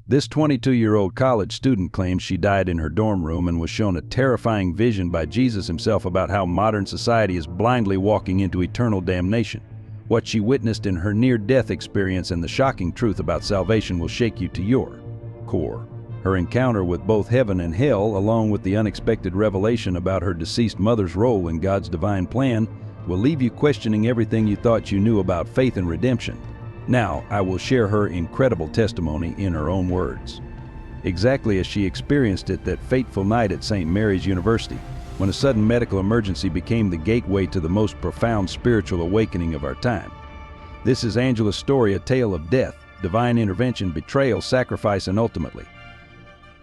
This 22-year-old college student claims she died in her dorm room and was shown a terrifying vision by Jesus himself about how modern society is blindly walking into eternal damnation. What she witnessed in her near-death experience and the shocking truth about salvation will shake you to your core. Her encounter with both heaven and hell, along with the unexpected revelation about her deceased mother's role in God's divine plan, will leave you questioning everything you thought you knew about faith and redemption. Now, I will share her incredible testimony in her own words. Exactly as she experienced it that fateful night at St. Mary's University, when a sudden medical emergency became the gateway to the most profound spiritual awakening of our time. This is Angela's story, a tale of death, divine intervention, betrayal, sacrifice, and ultimately,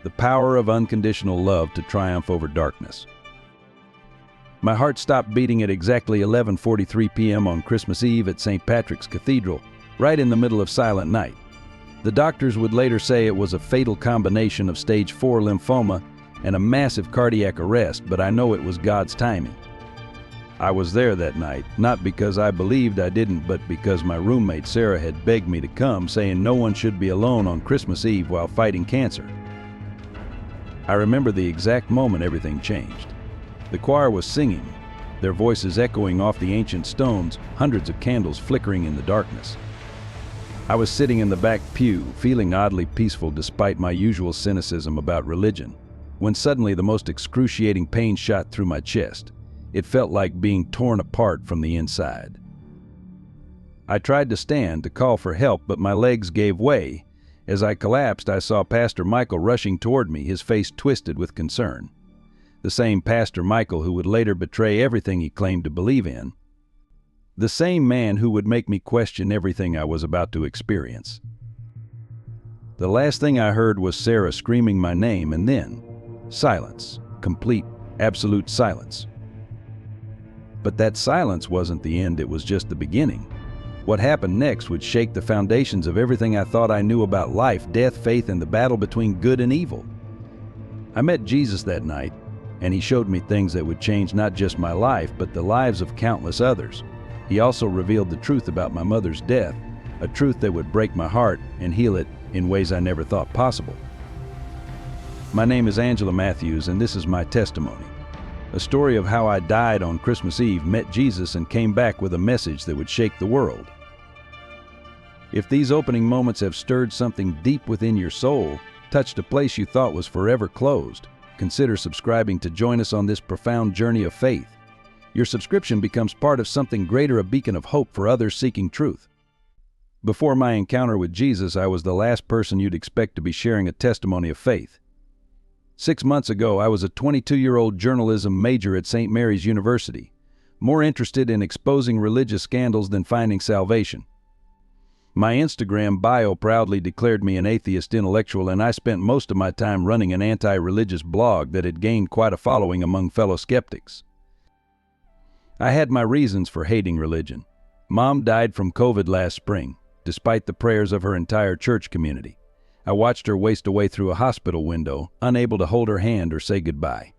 the power of unconditional love to triumph over darkness. My heart stopped beating at exactly 11:43 p.m. on Christmas Eve at St. Patrick's Cathedral, right in the middle of Silent Night. The doctors would later say it was a fatal combination of stage 4 lymphoma and a massive cardiac arrest, but I know it was God's timing. I was there that night, not because I believed I didn't, but because my roommate Sarah had begged me to come, saying no one should be alone on Christmas Eve while fighting cancer. I remember the exact moment everything changed. The choir was singing, their voices echoing off the ancient stones, hundreds of candles flickering in the darkness. I was sitting in the back pew, feeling oddly peaceful despite my usual cynicism about religion, when suddenly the most excruciating pain shot through my chest. It felt like being torn apart from the inside. I tried to stand to call for help, but my legs gave way. As I collapsed, I saw Pastor Michael rushing toward me, his face twisted with concern. The same Pastor Michael who would later betray everything he claimed to believe in. The same man who would make me question everything I was about to experience. The last thing I heard was Sarah screaming my name, and then silence, complete, absolute silence. But that silence wasn't the end, it was just the beginning. What happened next would shake the foundations of everything I thought I knew about life, death, faith, and the battle between good and evil. I met Jesus that night, and he showed me things that would change not just my life, but the lives of countless others. He also revealed the truth about my mother's death, a truth that would break my heart and heal it in ways I never thought possible. My name is Angela Matthews, and this is my testimony. A story of how I died on Christmas Eve, met Jesus, and came back with a message that would shake the world. If these opening moments have stirred something deep within your soul, touched a place you thought was forever closed, consider subscribing to join us on this profound journey of faith. Your subscription becomes part of something greater, a beacon of hope for others seeking truth. Before my encounter with Jesus, I was the last person you'd expect to be sharing a testimony of faith. 6 months ago, I was a 22-year-old journalism major at St. Mary's University, more interested in exposing religious scandals than finding salvation. My Instagram bio proudly declared me an atheist intellectual, and I spent most of my time running an anti-religious blog that had gained quite a following among fellow skeptics. I had my reasons for hating religion. Mom died from COVID last spring, despite the prayers of her entire church community. I watched her waste away through a hospital window, unable to hold her hand or say goodbye.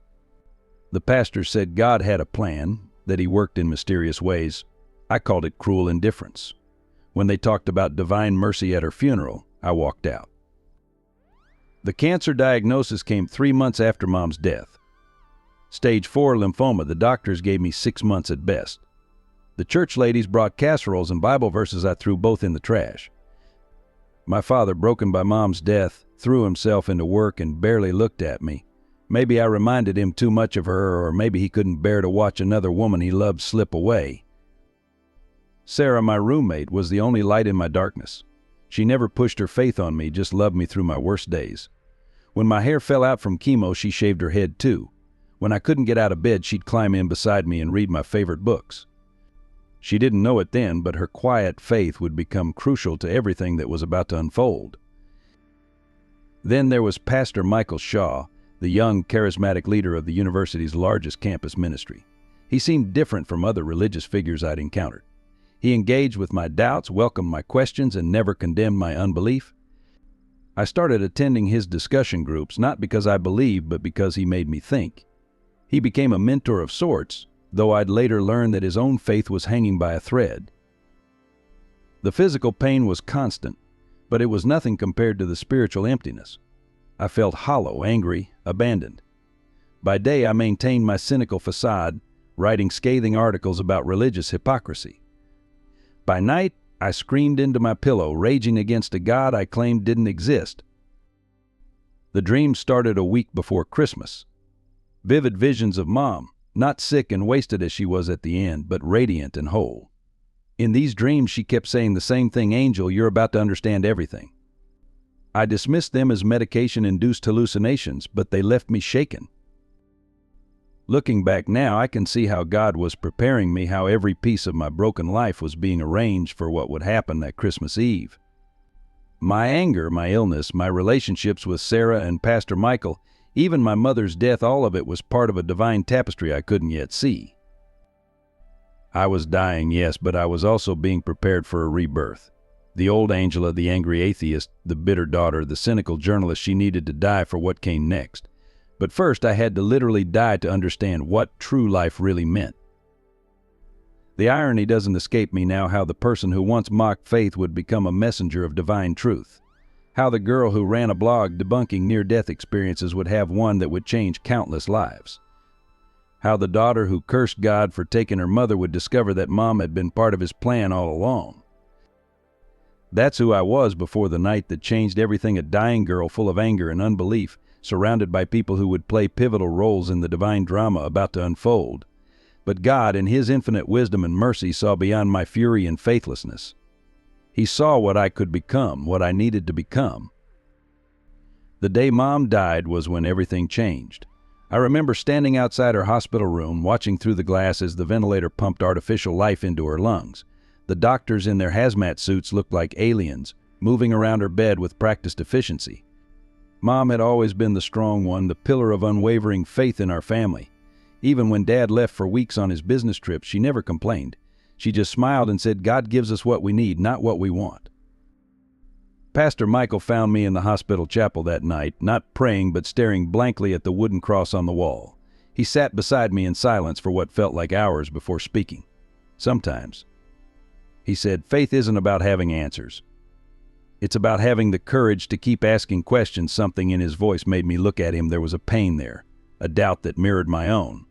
The pastor said God had a plan, that he worked in mysterious ways. I called it cruel indifference. When they talked about divine mercy at her funeral, I walked out. The cancer diagnosis came 3 months after Mom's death. Stage 4 lymphoma, the doctors gave me 6 months at best. The church ladies brought casseroles and Bible verses I threw both in the trash. My father, broken by Mom's death, threw himself into work and barely looked at me. Maybe I reminded him too much of her, or maybe he couldn't bear to watch another woman he loved slip away. Sarah, my roommate, was the only light in my darkness. She never pushed her faith on me, just loved me through my worst days. When my hair fell out from chemo, she shaved her head too. When I couldn't get out of bed, she'd climb in beside me and read my favorite books. She didn't know it then, but her quiet faith would become crucial to everything that was about to unfold. Then there was Pastor Michael Shaw, the young, charismatic leader of the university's largest campus ministry. He seemed different from other religious figures I'd encountered. He engaged with my doubts, welcomed my questions, and never condemned my unbelief. I started attending his discussion groups, not because I believed, but because he made me think. He became a mentor of sorts, though I'd later learn that his own faith was hanging by a thread. The physical pain was constant. but it was nothing compared to the spiritual emptiness. I felt hollow, angry, abandoned. By day, I maintained my cynical facade, writing scathing articles about religious hypocrisy. By night, I screamed into my pillow, raging against a God I claimed didn't exist. The dream started a week before Christmas. Vivid visions of Mom, not sick and wasted as she was at the end, but radiant and whole. In these dreams, she kept saying the same thing, "Angel, you're about to understand everything." I dismissed them as medication-induced hallucinations, but they left me shaken. Looking back now, I can see how God was preparing me, how every piece of my broken life was being arranged for what would happen that Christmas Eve. My anger, my illness, my relationships with Sarah and Pastor Michael, even my mother's death, all of it was part of a divine tapestry I couldn't yet see. I was dying, yes, but I was also being prepared for a rebirth. The old Angela, the angry atheist, the bitter daughter, the cynical journalist, she needed to die for what came next. But first, I had to literally die to understand what true life really meant. The irony doesn't escape me now, how the person who once mocked faith would become a messenger of divine truth. How the girl who ran a blog debunking near-death experiences would have one that would change countless lives. How the daughter who cursed God for taking her mother would discover that Mom had been part of his plan all along. That's who I was before the night that changed everything, a dying girl full of anger and unbelief, surrounded by people who would play pivotal roles in the divine drama about to unfold. But God, in His infinite wisdom and mercy, saw beyond my fury and faithlessness. He saw what I could become, what I needed to become. The day Mom died was when everything changed. I remember standing outside her hospital room, watching through the glass as the ventilator pumped artificial life into her lungs. The doctors in their hazmat suits looked like aliens, moving around her bed with practiced efficiency. Mom had always been the strong one, the pillar of unwavering faith in our family. Even when Dad left for weeks on his business trip, she never complained. She just smiled and said, "God gives us what we need, not what we want." Pastor Michael found me in the hospital chapel that night, not praying but staring blankly at the wooden cross on the wall. He sat beside me in silence for what felt like hours before speaking. "Sometimes," he said, "faith isn't about having answers. It's about having the courage to keep asking questions." Something in his voice made me look at him. There was a pain there, a doubt that mirrored my own.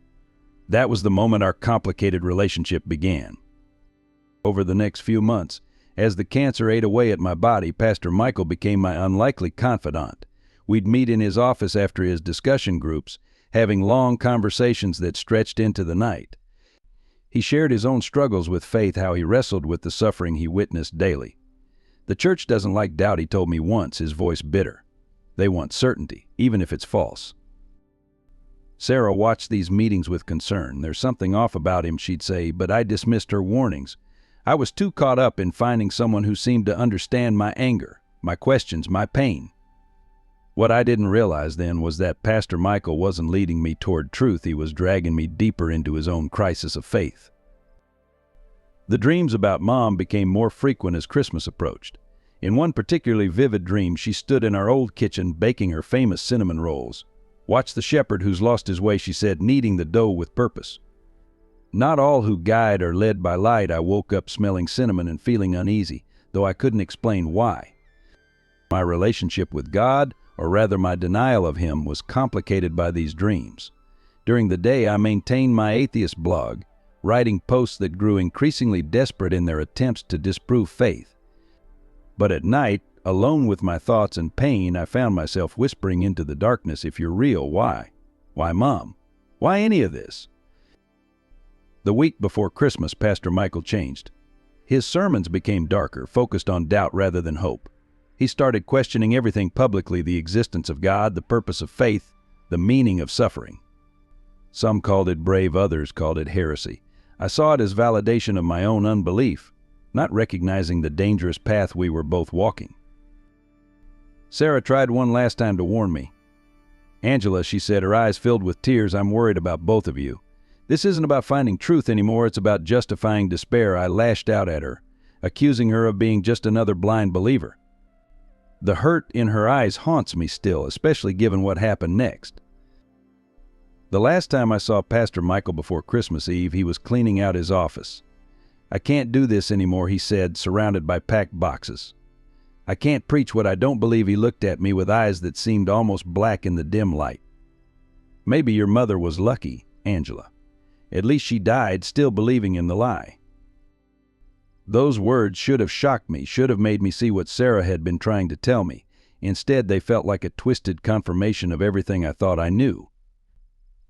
That was the moment our complicated relationship began. Over the next few months, as the cancer ate away at my body, Pastor Michael became my unlikely confidant. We'd meet in his office after his discussion groups, having long conversations that stretched into the night. He shared his own struggles with faith, how he wrestled with the suffering he witnessed daily. "The church doesn't like doubt," he told me once, his voice bitter. "They want certainty, even if it's false." Sarah watched these meetings with concern. "There's something off about him," she'd say, but I dismissed her warnings. I was too caught up in finding someone who seemed to understand my anger, my questions, my pain. What I didn't realize then was that Pastor Michael wasn't leading me toward truth. He was dragging me deeper into his own crisis of faith. The dreams about Mom became more frequent as Christmas approached. In one particularly vivid dream, she stood in our old kitchen baking her famous cinnamon rolls. "Watch the shepherd who's lost his way," she said, kneading the dough with purpose. Not all who guide are led by light. I woke up smelling cinnamon and feeling uneasy, though I couldn't explain why. My relationship with God, or rather my denial of Him, was complicated by these dreams. During the day, I maintained my atheist blog, writing posts that grew increasingly desperate in their attempts to disprove faith. But at night, alone with my thoughts and pain, I found myself whispering into the darkness, "If you're real, why? Why, Mom? Why any of this?" The week before Christmas, Pastor Michael changed. His sermons became darker, focused on doubt rather than hope. He started questioning everything publicly: the existence of God, the purpose of faith, the meaning of suffering. Some called it brave, others called it heresy. I saw it as validation of my own unbelief, not recognizing the dangerous path we were both walking. Sarah tried one last time to warn me. "Angela," she said, her eyes filled with tears, "I'm worried about both of you. This isn't about finding truth anymore, it's about justifying despair." I lashed out at her, accusing her of being just another blind believer. The hurt in her eyes haunts me still, especially given what happened next. The last time I saw Pastor Michael before Christmas Eve, he was cleaning out his office. "I can't do this anymore," he said, surrounded by packed boxes. I can't preach what I don't believe." He looked at me with eyes that seemed almost black in the dim light. "Maybe your mother was lucky, Angela. At least she died still believing in the lie." Those words should have shocked me, should have made me see what Sarah had been trying to tell me. Instead, they felt like a twisted confirmation of everything I thought I knew.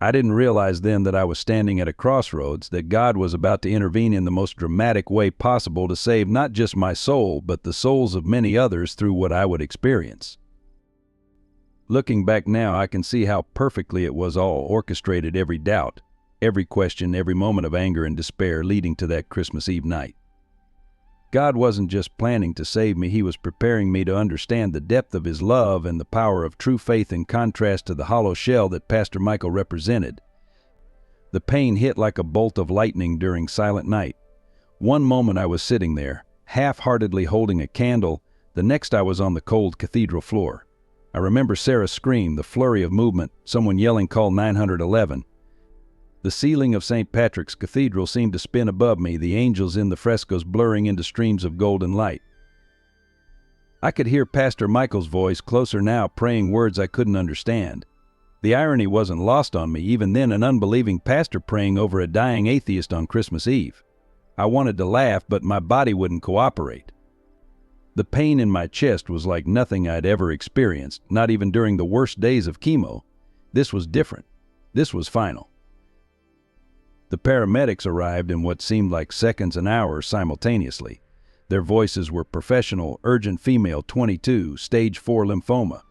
I didn't realize then that I was standing at a crossroads, that God was about to intervene in the most dramatic way possible to save not just my soul, but the souls of many others through what I would experience. Looking back now, I can see how perfectly it was all orchestrated, every doubt, every question, every moment of anger and despair leading to that Christmas Eve night. God wasn't just planning to save me, He was preparing me to understand the depth of His love and the power of true faith in contrast to the hollow shell that Pastor Michael represented. The pain hit like a bolt of lightning during Silent Night. One moment I was sitting there, half-heartedly holding a candle, the next I was on the cold cathedral floor. I remember Sarah's scream, the flurry of movement, someone yelling, "Call 911. The ceiling of St. Patrick's Cathedral seemed to spin above me, the angels in the frescoes blurring into streams of golden light. I could hear Pastor Michael's voice, closer now, praying words I couldn't understand. The irony wasn't lost on me, even then an unbelieving pastor praying over a dying atheist on Christmas Eve. I wanted to laugh, but my body wouldn't cooperate. The pain in my chest was like nothing I'd ever experienced, not even during the worst days of chemo. This was different. This was final. The paramedics arrived in what seemed like seconds and hours simultaneously. Their voices were professional, urgent, female, 22, stage 4 lymphoma.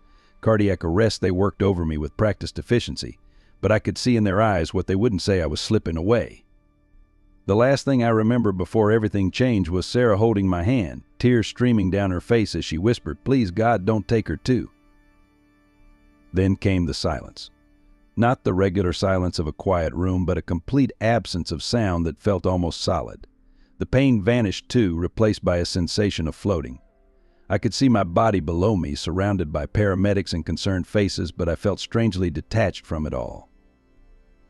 Cardiac arrest. They worked over me with practiced efficiency, but I could see in their eyes what they wouldn't say I was slipping away. The last thing I remember before everything changed was Sarah holding my hand, tears streaming down her face as she whispered, "Please God, don't take her too." Then came the silence. Not the regular silence of a quiet room, but a complete absence of sound that felt almost solid. The pain vanished too, replaced by a sensation of floating. I could see my body below me, surrounded by paramedics and concerned faces, but I felt strangely detached from it all.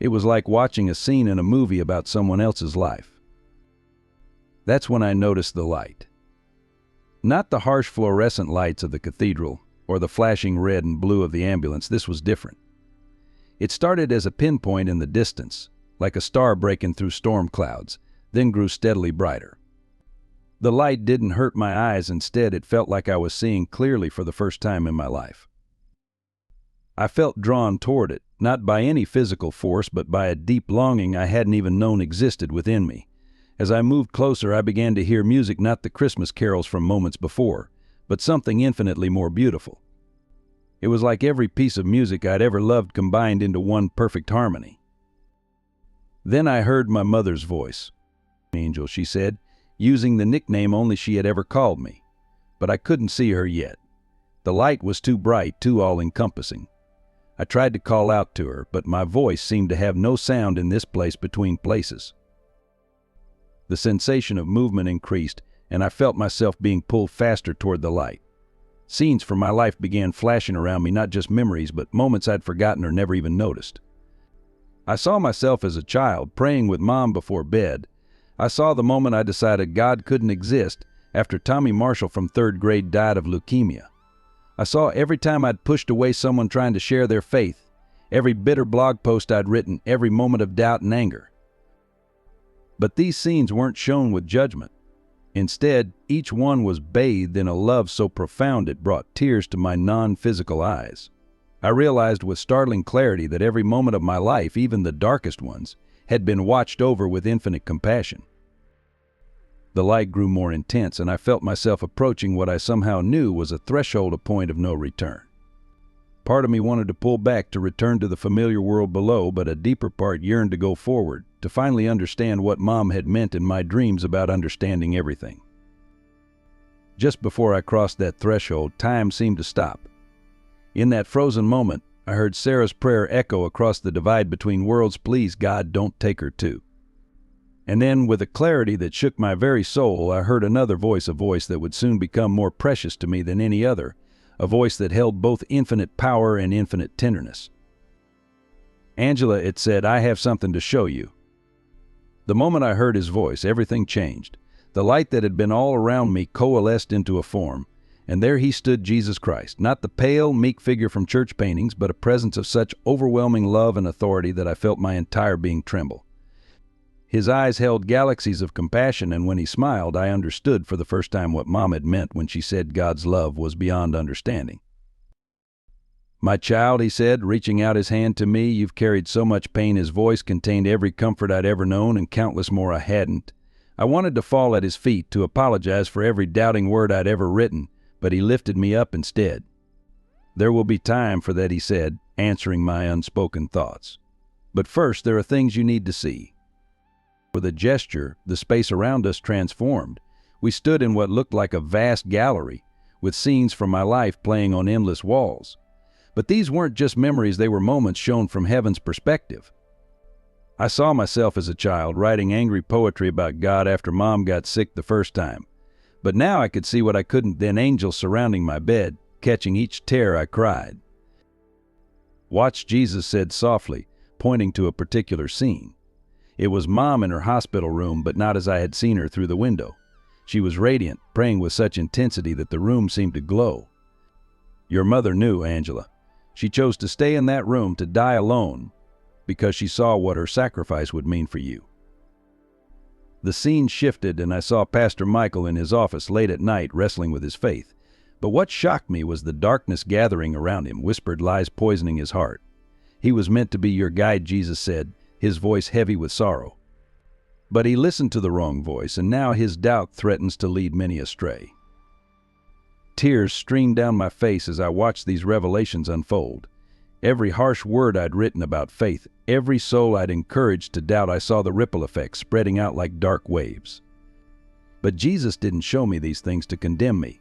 It was like watching a scene in a movie about someone else's life. That's when I noticed the light. Not the harsh fluorescent lights of the cathedral, or the flashing red and blue of the ambulance. This was different. It started as a pinpoint in the distance, like a star breaking through storm clouds, then grew steadily brighter. The light didn't hurt my eyes. Instead, it felt like I was seeing clearly for the first time in my life. I felt drawn toward it, not by any physical force, but by a deep longing I hadn't even known existed within me. As I moved closer, I began to hear music, not the Christmas carols from moments before, but something infinitely more beautiful. It was like every piece of music I'd ever loved combined into one perfect harmony. Then I heard my mother's voice. "Angel," she said, using the nickname only she had ever called me. But I couldn't see her yet. The light was too bright, too all-encompassing. I tried to call out to her, but my voice seemed to have no sound in this place between places. The sensation of movement increased, and I felt myself being pulled faster toward the light. Scenes from my life began flashing around me, not just memories, but moments I'd forgotten or never even noticed. I saw myself as a child, praying with Mom before bed. I saw the moment I decided God couldn't exist after Tommy Marshall from 3rd grade died of leukemia. I saw every time I'd pushed away someone trying to share their faith, every bitter blog post I'd written, every moment of doubt and anger. But these scenes weren't shown with judgment. Instead, each one was bathed in a love so profound it brought tears to my non-physical eyes. I realized with startling clarity that every moment of my life, even the darkest ones, had been watched over with infinite compassion. The light grew more intense, and I felt myself approaching what I somehow knew was a threshold, a point of no return. Part of me wanted to pull back, to return to the familiar world below, but a deeper part yearned to go forward, to finally understand what Mom had meant in my dreams about understanding everything. Just before I crossed that threshold, time seemed to stop. In that frozen moment, I heard Sarah's prayer echo across the divide between worlds, "Please God, don't take her too." And then, with a clarity that shook my very soul, I heard another voice, a voice that would soon become more precious to me than any other, a voice that held both infinite power and infinite tenderness. "Angela," it said, "I have something to show you." The moment I heard his voice, everything changed. The light that had been all around me coalesced into a form, And there he stood, Jesus Christ, not the pale, meek figure from church paintings, but a presence of such overwhelming love and authority that I felt my entire being tremble. His eyes held galaxies of compassion, and when he smiled, I understood for the first time what Mom had meant when she said God's love was beyond understanding. "My child," he said, reaching out his hand to me, "you've carried so much pain." His voice contained every comfort I'd ever known and countless more I hadn't. I wanted to fall at his feet to apologize for every doubting word I'd ever written, but he lifted me up instead. "There will be time for that," he said, answering my unspoken thoughts. "But first, there are things you need to see." With a gesture, the space around us transformed. We stood in what looked like a vast gallery, with scenes from my life playing on endless walls. But these weren't just memories, they were moments shown from heaven's perspective. I saw myself as a child writing angry poetry about God after Mom got sick the first time. But now I could see what I couldn't then: angels surrounding my bed, catching each tear I cried. "Watch," Jesus said softly, pointing to a particular scene. It was Mom in her hospital room, but not as I had seen her through the window. She was radiant, praying with such intensity that the room seemed to glow. "Your mother knew, Angela. She chose to stay in that room, to die alone, because she saw what her sacrifice would mean for you." The scene shifted, and I saw Pastor Michael in his office late at night wrestling with his faith. But what shocked me was the darkness gathering around him, whispered lies poisoning his heart. "He was meant to be your guide," Jesus said, his voice heavy with sorrow. But he listened to the wrong voice, and now his doubt threatens to lead many astray. Tears streamed down my face as I watched these revelations unfold. Every harsh word I'd written about faith, every soul I'd encouraged to doubt, I saw the ripple effects spreading out like dark waves. But Jesus didn't show me these things to condemn me.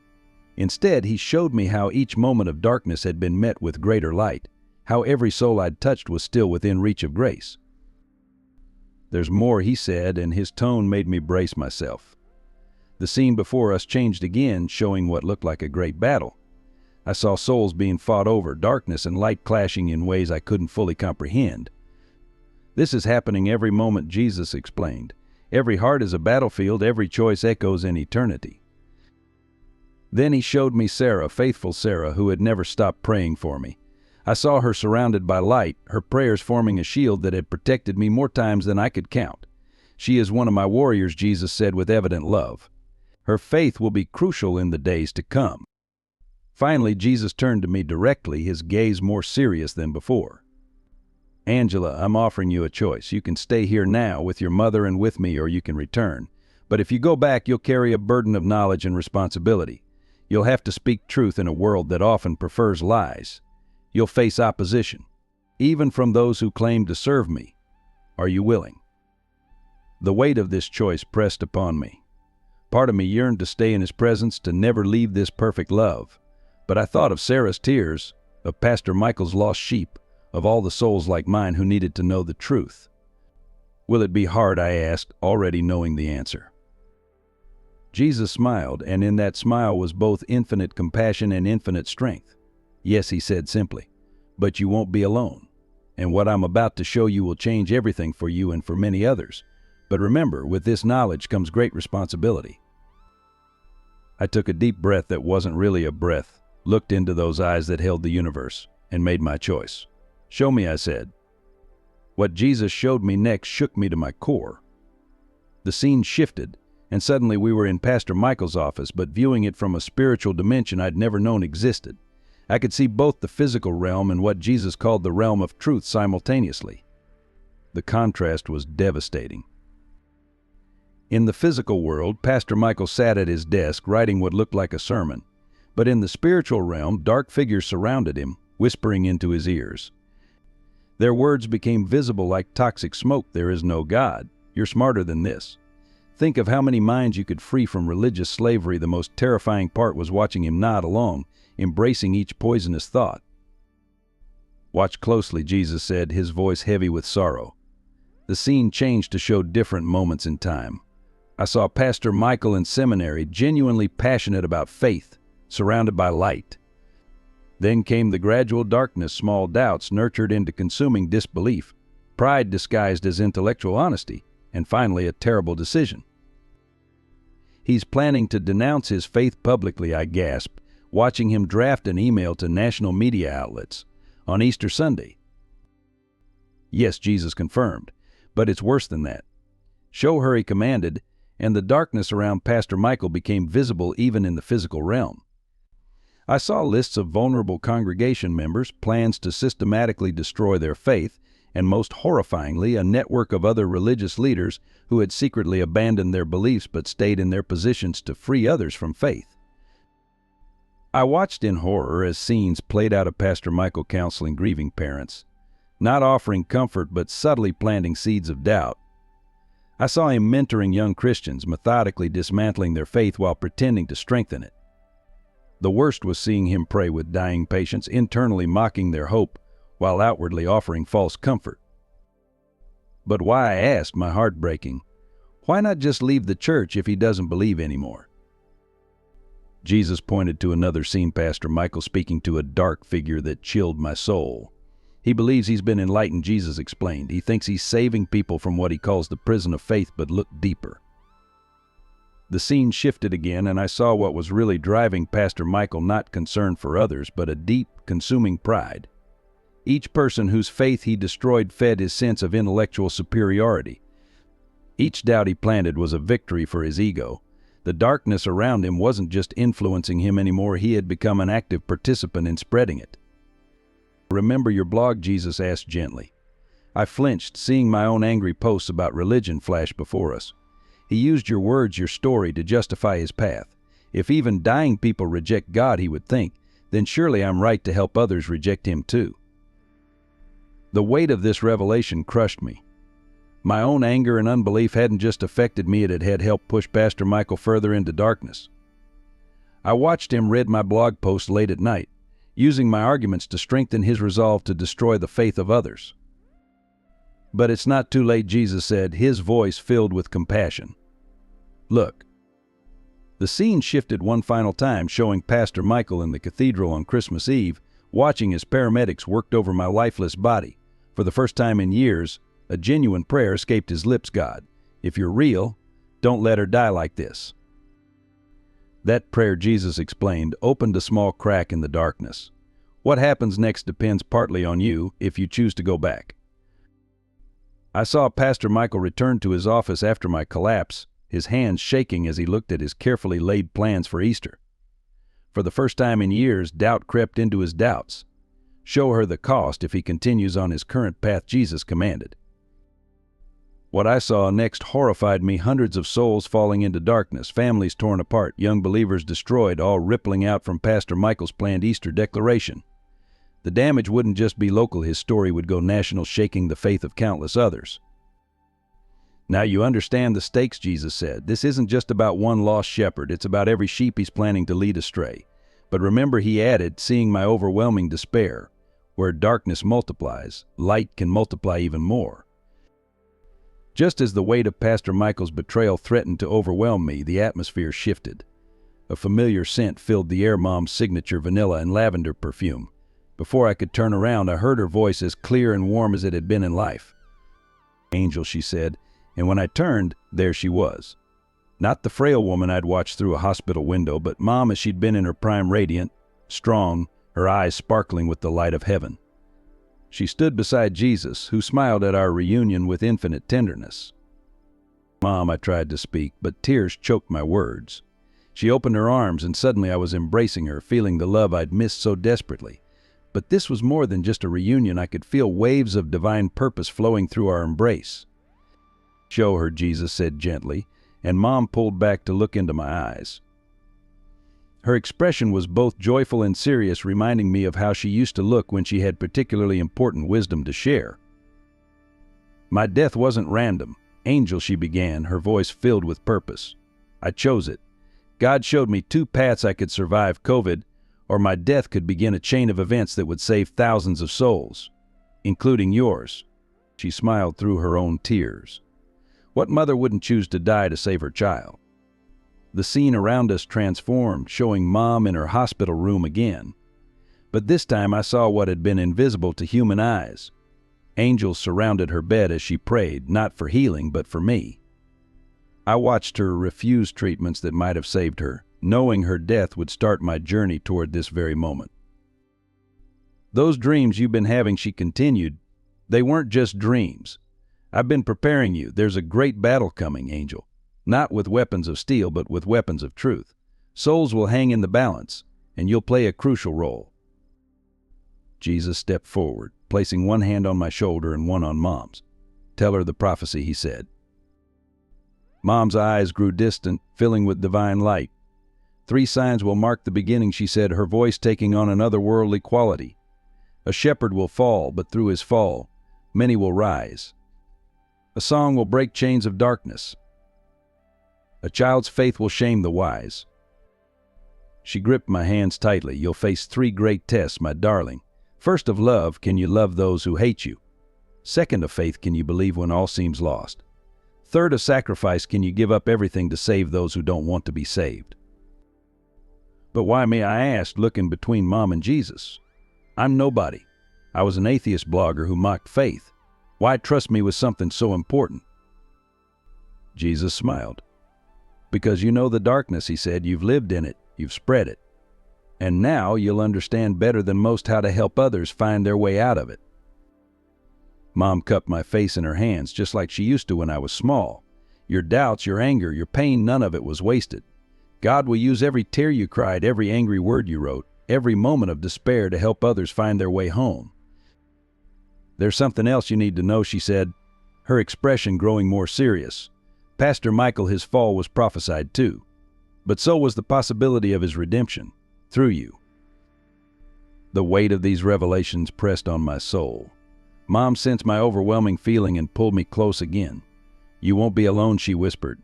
Instead, he showed me how each moment of darkness had been met with greater light, how every soul I'd touched was still within reach of grace. "There's more," he said, and his tone made me brace myself. The scene before us changed again, showing what looked like a great battle. I saw souls being fought over, darkness and light clashing in ways I couldn't fully comprehend. "This is happening every moment," Jesus explained. "Every heart is a battlefield, every choice echoes in eternity." Then he showed me Sarah, faithful Sarah, who had never stopped praying for me. I saw her surrounded by light, her prayers forming a shield that had protected me more times than I could count. "She is one of my warriors," Jesus said with evident love. "Her faith will be crucial in the days to come." Finally, Jesus turned to me directly, his gaze more serious than before. "Angela, I'm offering you a choice. You can stay here now with your mother and with me, or you can return. But if you go back, you'll carry a burden of knowledge and responsibility. You'll have to speak truth in a world that often prefers lies. You'll face opposition, even from those who claim to serve me. Are you willing?" The weight of this choice pressed upon me. Part of me yearned to stay in his presence, to never leave this perfect love. But I thought of Sarah's tears, of Pastor Michael's lost sheep, of all the souls like mine who needed to know the truth. "Will it be hard?" I asked, already knowing the answer. Jesus smiled, and in that smile was both infinite compassion and infinite strength. "Yes," he said simply, "but you won't be alone. And what I'm about to show you will change everything for you and for many others. But remember, with this knowledge comes great responsibility." I took a deep breath that wasn't really a breath, looked into those eyes that held the universe, and made my choice. "Show me," I said. What Jesus showed me next shook me to my core. The scene shifted, and suddenly we were in Pastor Michael's office, but viewing it from a spiritual dimension I'd never known existed. I could see both the physical realm and what Jesus called the realm of truth simultaneously. The contrast was devastating. In the physical world, Pastor Michael sat at his desk writing what looked like a sermon. But in the spiritual realm, dark figures surrounded him, whispering into his ears. Their words became visible like toxic smoke. "There is no God. You're smarter than this." Think of how many minds you could free from religious slavery. The most terrifying part was watching him nod along, embracing each poisonous thought. "Watch closely," Jesus said, his voice heavy with sorrow. The scene changed to show different moments in time. I saw Pastor Michael in seminary, genuinely passionate about faith, surrounded by light. Then came the gradual darkness, small doubts nurtured into consuming disbelief, pride disguised as intellectual honesty, and finally a terrible decision. "He's planning to denounce his faith publicly," I gasped, watching him draft an email to national media outlets on Easter Sunday. Yes, Jesus confirmed, but it's worse than that. Show her, he commanded, and the darkness around Pastor Michael became visible even in the physical realm. I saw lists of vulnerable congregation members, plans to systematically destroy their faith, and most horrifyingly, a network of other religious leaders who had secretly abandoned their beliefs but stayed in their positions to free others from faith. I watched in horror as scenes played out of Pastor Michael counseling grieving parents, not offering comfort but subtly planting seeds of doubt. I saw him mentoring young Christians, methodically dismantling their faith while pretending to strengthen it. The worst was seeing him pray with dying patients, internally mocking their hope while outwardly offering false comfort. But why, I asked, my heart breaking, why not just leave the church if he doesn't believe anymore? Jesus pointed to another scene, Pastor Michael speaking to a dark figure that chilled my soul. He believes he's been enlightened, Jesus explained. He thinks he's saving people from what he calls the prison of faith, but look deeper. The scene shifted again, and I saw what was really driving Pastor Michael, not concern for others, but a deep, consuming pride. Each person whose faith he destroyed fed his sense of intellectual superiority. Each doubt he planted was a victory for his ego. The darkness around him wasn't just influencing him anymore, he had become an active participant in spreading it. Remember your blog, Jesus asked gently. I flinched, seeing my own angry posts about religion flash before us. He used your words, your story, to justify his path. If even dying people reject God, he would think, then surely I'm right to help others reject him too. The weight of this revelation crushed me. My own anger and unbelief hadn't just affected me, it had helped push Pastor Michael further into darkness. I watched him read my blog post late at night, using my arguments to strengthen his resolve to destroy the faith of others. But it's not too late, Jesus said, his voice filled with compassion. Look. The scene shifted one final time, showing Pastor Michael in the cathedral on Christmas Eve, watching as paramedics worked over my lifeless body. For the first time in years, a genuine prayer escaped his lips. God, if you're real, don't let her die like this. That prayer, Jesus explained, opened a small crack in the darkness. What happens next depends partly on you, if you choose to go back. I saw Pastor Michael return to his office after my collapse, his hands shaking as he looked at his carefully laid plans for Easter. For the first time in years, doubt crept into his doubts. Show her the cost if he continues on his current path, Jesus commanded. What I saw next horrified me, hundreds of souls falling into darkness, families torn apart, young believers destroyed, all rippling out from Pastor Michael's planned Easter declaration. The damage wouldn't just be local, his story would go national, shaking the faith of countless others. Now you understand the stakes, Jesus said. This isn't just about one lost shepherd, it's about every sheep he's planning to lead astray. But remember, he added, seeing my overwhelming despair, where darkness multiplies, light can multiply even more. Just as the weight of Pastor Michael's betrayal threatened to overwhelm me, the atmosphere shifted. A familiar scent filled the air, Mom's signature vanilla and lavender perfume. Before I could turn around, I heard her voice as clear and warm as it had been in life. Angel, she said, and when I turned, there she was. Not the frail woman I'd watched through a hospital window, but Mom as she'd been in her prime, radiant, strong, her eyes sparkling with the light of heaven. She stood beside Jesus, who smiled at our reunion with infinite tenderness. Mom, I tried to speak, but tears choked my words. She opened her arms, and suddenly I was embracing her, feeling the love I'd missed so desperately. But this was more than just a reunion. I could feel waves of divine purpose flowing through our embrace. Show her, Jesus said gently, and Mom pulled back to look into my eyes. Her expression was both joyful and serious, reminding me of how she used to look when she had particularly important wisdom to share. My death wasn't random. Angel, she began, her voice filled with purpose. I chose it. God showed me two paths I could survive COVID, or my death could begin a chain of events that would save thousands of souls, including yours. She smiled through her own tears. What mother wouldn't choose to die to save her child? The scene around us transformed, showing Mom in her hospital room again. But this time I saw what had been invisible to human eyes. Angels surrounded her bed as she prayed, not for healing, but for me. I watched her refuse treatments that might have saved her, knowing her death would start my journey toward this very moment. "Those dreams you've been having," she continued, "they weren't just dreams. I've been preparing you. There's a great battle coming, Angel. Not with weapons of steel, but with weapons of truth. Souls will hang in the balance, and you'll play a crucial role." Jesus stepped forward, placing one hand on my shoulder and one on Mom's. "Tell her the prophecy," he said. Mom's eyes grew distant, filling with divine light. "3 signs will mark the beginning," she said, her voice taking on an otherworldly quality. "A shepherd will fall, but through his fall, many will rise. A song will break chains of darkness. A child's faith will shame the wise." She gripped my hands tightly. "You'll face 3 great tests, my darling. First, of love, can you love those who hate you? Second, of faith, can you believe when all seems lost? Third, of sacrifice, can you give up everything to save those who don't want to be saved?" "But why me?" I asked, looking between Mom and Jesus. "I'm nobody. I was an atheist blogger who mocked faith. Why trust me with something so important?" Jesus smiled. "Because you know the darkness," he said. "You've lived in it. You've spread it. And now you'll understand better than most how to help others find their way out of it." Mom cupped my face in her hands, just like she used to when I was small. "Your doubts, your anger, your pain, none of it was wasted. God will use every tear you cried, every angry word you wrote, every moment of despair to help others find their way home. There's something else you need to know," she said, her expression growing more serious. "Pastor Michael, his fall was prophesied too. But so was the possibility of his redemption, through you." The weight of these revelations pressed on my soul. Mom sensed my overwhelming feeling and pulled me close again. "You won't be alone," she whispered.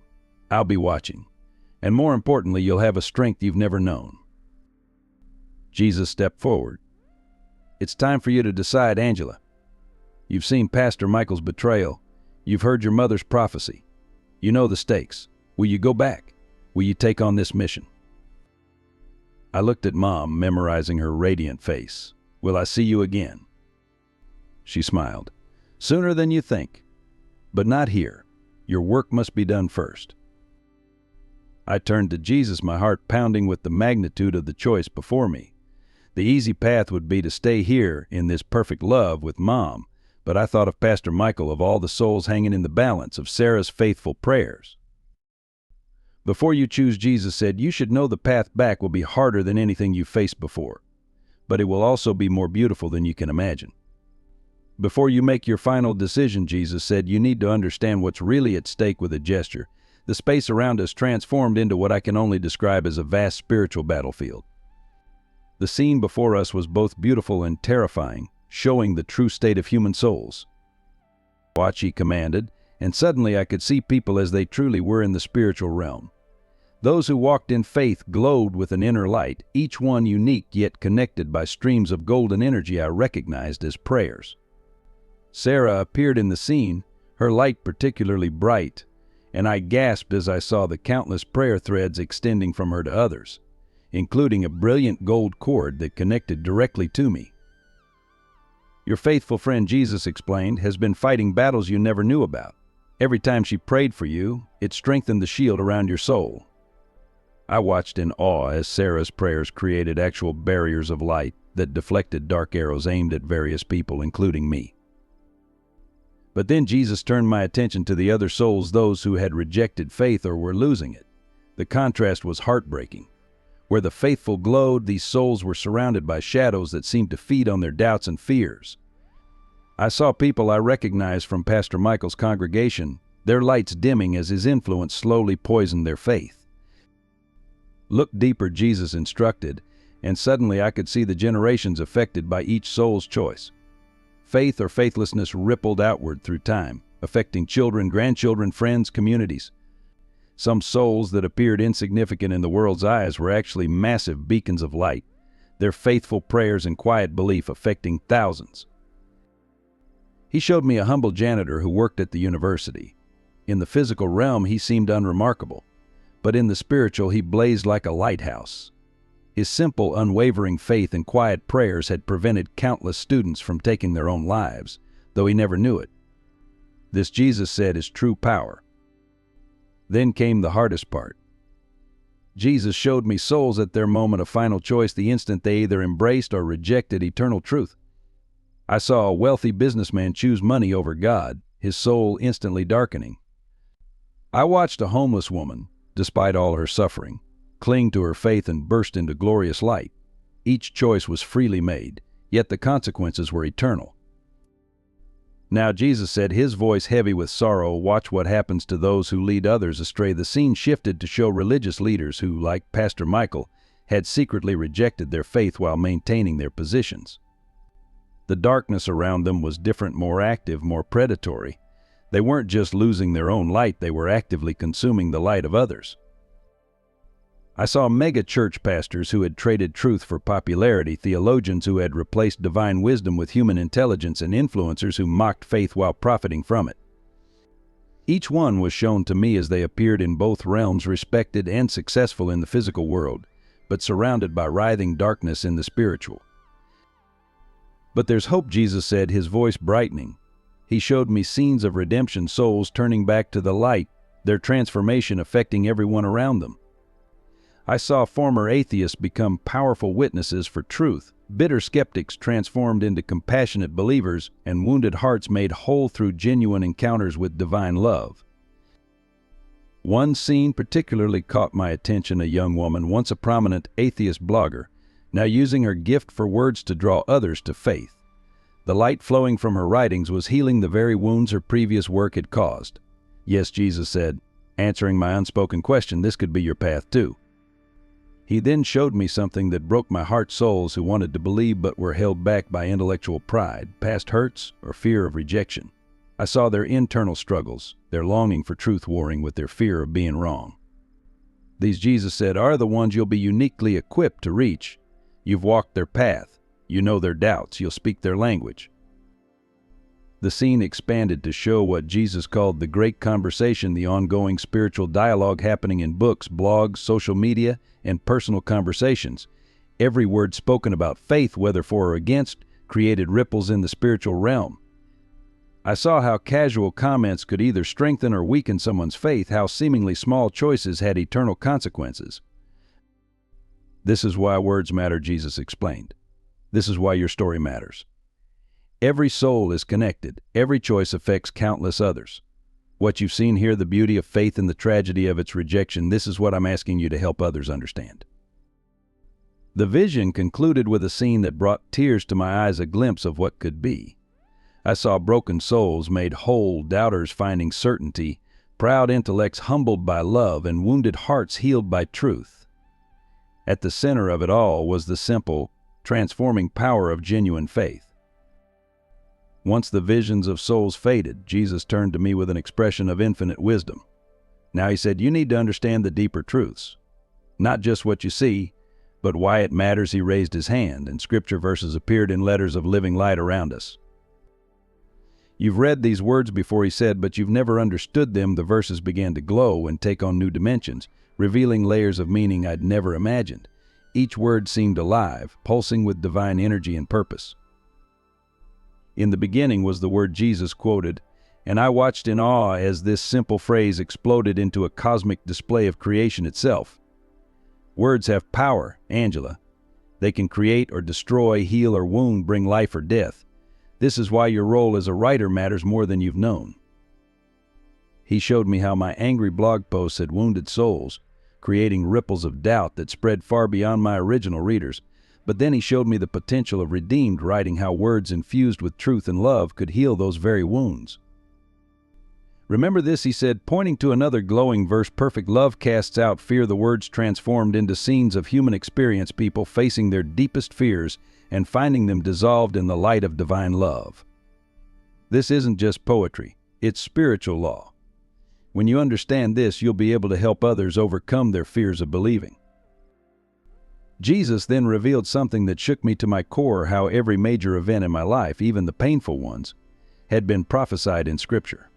"I'll be watching. And more importantly, you'll have a strength you've never known." Jesus stepped forward. "It's time for you to decide, Angela. You've seen Pastor Michael's betrayal. You've heard your mother's prophecy. You know the stakes. Will you go back? Will you take on this mission?" I looked at Mom, memorizing her radiant face. "Will I see you again?" She smiled. "Sooner than you think. But not here. Your work must be done first." I turned to Jesus, my heart pounding with the magnitude of the choice before me. The easy path would be to stay here in this perfect love with Mom, but I thought of Pastor Michael, of all the souls hanging in the balance, of Sarah's faithful prayers. "Before you choose," Jesus said, "you should know the path back will be harder than anything you've faced before, but it will also be more beautiful than you can imagine. Before you make your final decision," Jesus said, "you need to understand what's really at stake." With a gesture, the space around us transformed into what I can only describe as a vast spiritual battlefield. The scene before us was both beautiful and terrifying, showing the true state of human souls. "Watch," he commanded, and suddenly I could see people as they truly were in the spiritual realm. Those who walked in faith glowed with an inner light, each one unique yet connected by streams of golden energy I recognized as prayers. Sarah appeared in the scene, her light particularly bright, and I gasped as I saw the countless prayer threads extending from her to others, including a brilliant gold cord that connected directly to me. "Your faithful friend," Jesus explained, "has been fighting battles you never knew about. Every time she prayed for you, it strengthened the shield around your soul." I watched in awe as Sarah's prayers created actual barriers of light that deflected dark arrows aimed at various people, including me. But then Jesus turned my attention to the other souls, those who had rejected faith or were losing it. The contrast was heartbreaking. Where the faithful glowed, these souls were surrounded by shadows that seemed to feed on their doubts and fears. I saw people I recognized from Pastor Michael's congregation, their lights dimming as his influence slowly poisoned their faith. "Look deeper," Jesus instructed, and suddenly I could see the generations affected by each soul's choice. Faith or faithlessness rippled outward through time, affecting children, grandchildren, friends, communities. Some souls that appeared insignificant in the world's eyes were actually massive beacons of light, their faithful prayers and quiet belief affecting thousands. He showed me a humble janitor who worked at the university. In the physical realm, he seemed unremarkable, but in the spiritual, he blazed like a lighthouse. His simple, unwavering faith and quiet prayers had prevented countless students from taking their own lives, though he never knew it. This, Jesus said, is true power. Then came the hardest part. Jesus showed me souls at their moment of final choice the instant they either embraced or rejected eternal truth. I saw a wealthy businessman choose money over God, his soul instantly darkening. I watched a homeless woman, despite all her suffering, cling to her faith and burst into glorious light. Each choice was freely made, yet the consequences were eternal. Now Jesus said, his voice heavy with sorrow, watch what happens to those who lead others astray. The scene shifted to show religious leaders who, like Pastor Michael, had secretly rejected their faith while maintaining their positions. The darkness around them was different, more active, more predatory. They weren't just losing their own light, they were actively consuming the light of others. I saw mega church pastors who had traded truth for popularity, theologians who had replaced divine wisdom with human intelligence, and influencers who mocked faith while profiting from it. Each one was shown to me as they appeared in both realms, respected and successful in the physical world, but surrounded by writhing darkness in the spiritual. But there's hope, Jesus said, his voice brightening. He showed me scenes of redemption, souls turning back to the light, their transformation affecting everyone around them. I saw former atheists become powerful witnesses for truth, bitter skeptics transformed into compassionate believers, and wounded hearts made whole through genuine encounters with divine love. One scene particularly caught my attention: a young woman, once a prominent atheist blogger, now using her gift for words to draw others to faith. The light flowing from her writings was healing the very wounds her previous work had caused. Yes, Jesus said, answering my unspoken question, this could be your path too. He then showed me something that broke my heart: souls who wanted to believe but were held back by intellectual pride, past hurts, or fear of rejection. I saw their internal struggles, their longing for truth warring with their fear of being wrong. These, Jesus said, are the ones you'll be uniquely equipped to reach. You've walked their path, you know their doubts, you'll speak their language. The scene expanded to show what Jesus called the great conversation, the ongoing spiritual dialogue happening in books, blogs, social media, and personal conversations. Every word spoken about faith, whether for or against, created ripples in the spiritual realm. I saw how casual comments could either strengthen or weaken someone's faith, how seemingly small choices had eternal consequences. This is why words matter, Jesus explained. This is why your story matters. Every soul is connected. Every choice affects countless others. What you've seen here, the beauty of faith and the tragedy of its rejection, this is what I'm asking you to help others understand. The vision concluded with a scene that brought tears to my eyes, a glimpse of what could be. I saw broken souls made whole, doubters finding certainty, proud intellects humbled by love, and wounded hearts healed by truth. At the center of it all was the simple, transforming power of genuine faith. Once the visions of souls faded, Jesus turned to me with an expression of infinite wisdom. Now he said, you need to understand the deeper truths. Not just what you see, but why it matters. He raised his hand, and scripture verses appeared in letters of living light around us. You've read these words before, he said, but you've never understood them. The verses began to glow and take on new dimensions, revealing layers of meaning I'd never imagined. Each word seemed alive, pulsing with divine energy and purpose. In the beginning was the word, Jesus quoted, and I watched in awe as this simple phrase exploded into a cosmic display of creation itself. Words have power, Angela. They can create or destroy, heal or wound, bring life or death. This is why your role as a writer matters more than you've known. He showed me how my angry blog posts had wounded souls, creating ripples of doubt that spread far beyond my original readers. But then he showed me the potential of redeemed writing, how words infused with truth and love could heal those very wounds. Remember this, he said, pointing to another glowing verse, perfect love casts out fear. The words transformed into scenes of human experience, people facing their deepest fears and finding them dissolved in the light of divine love. This isn't just poetry, it's spiritual law. When you understand this, you'll be able to help others overcome their fears of believing. Jesus then revealed something that shook me to my core: how every major event in my life, even the painful ones, had been prophesied in Scripture.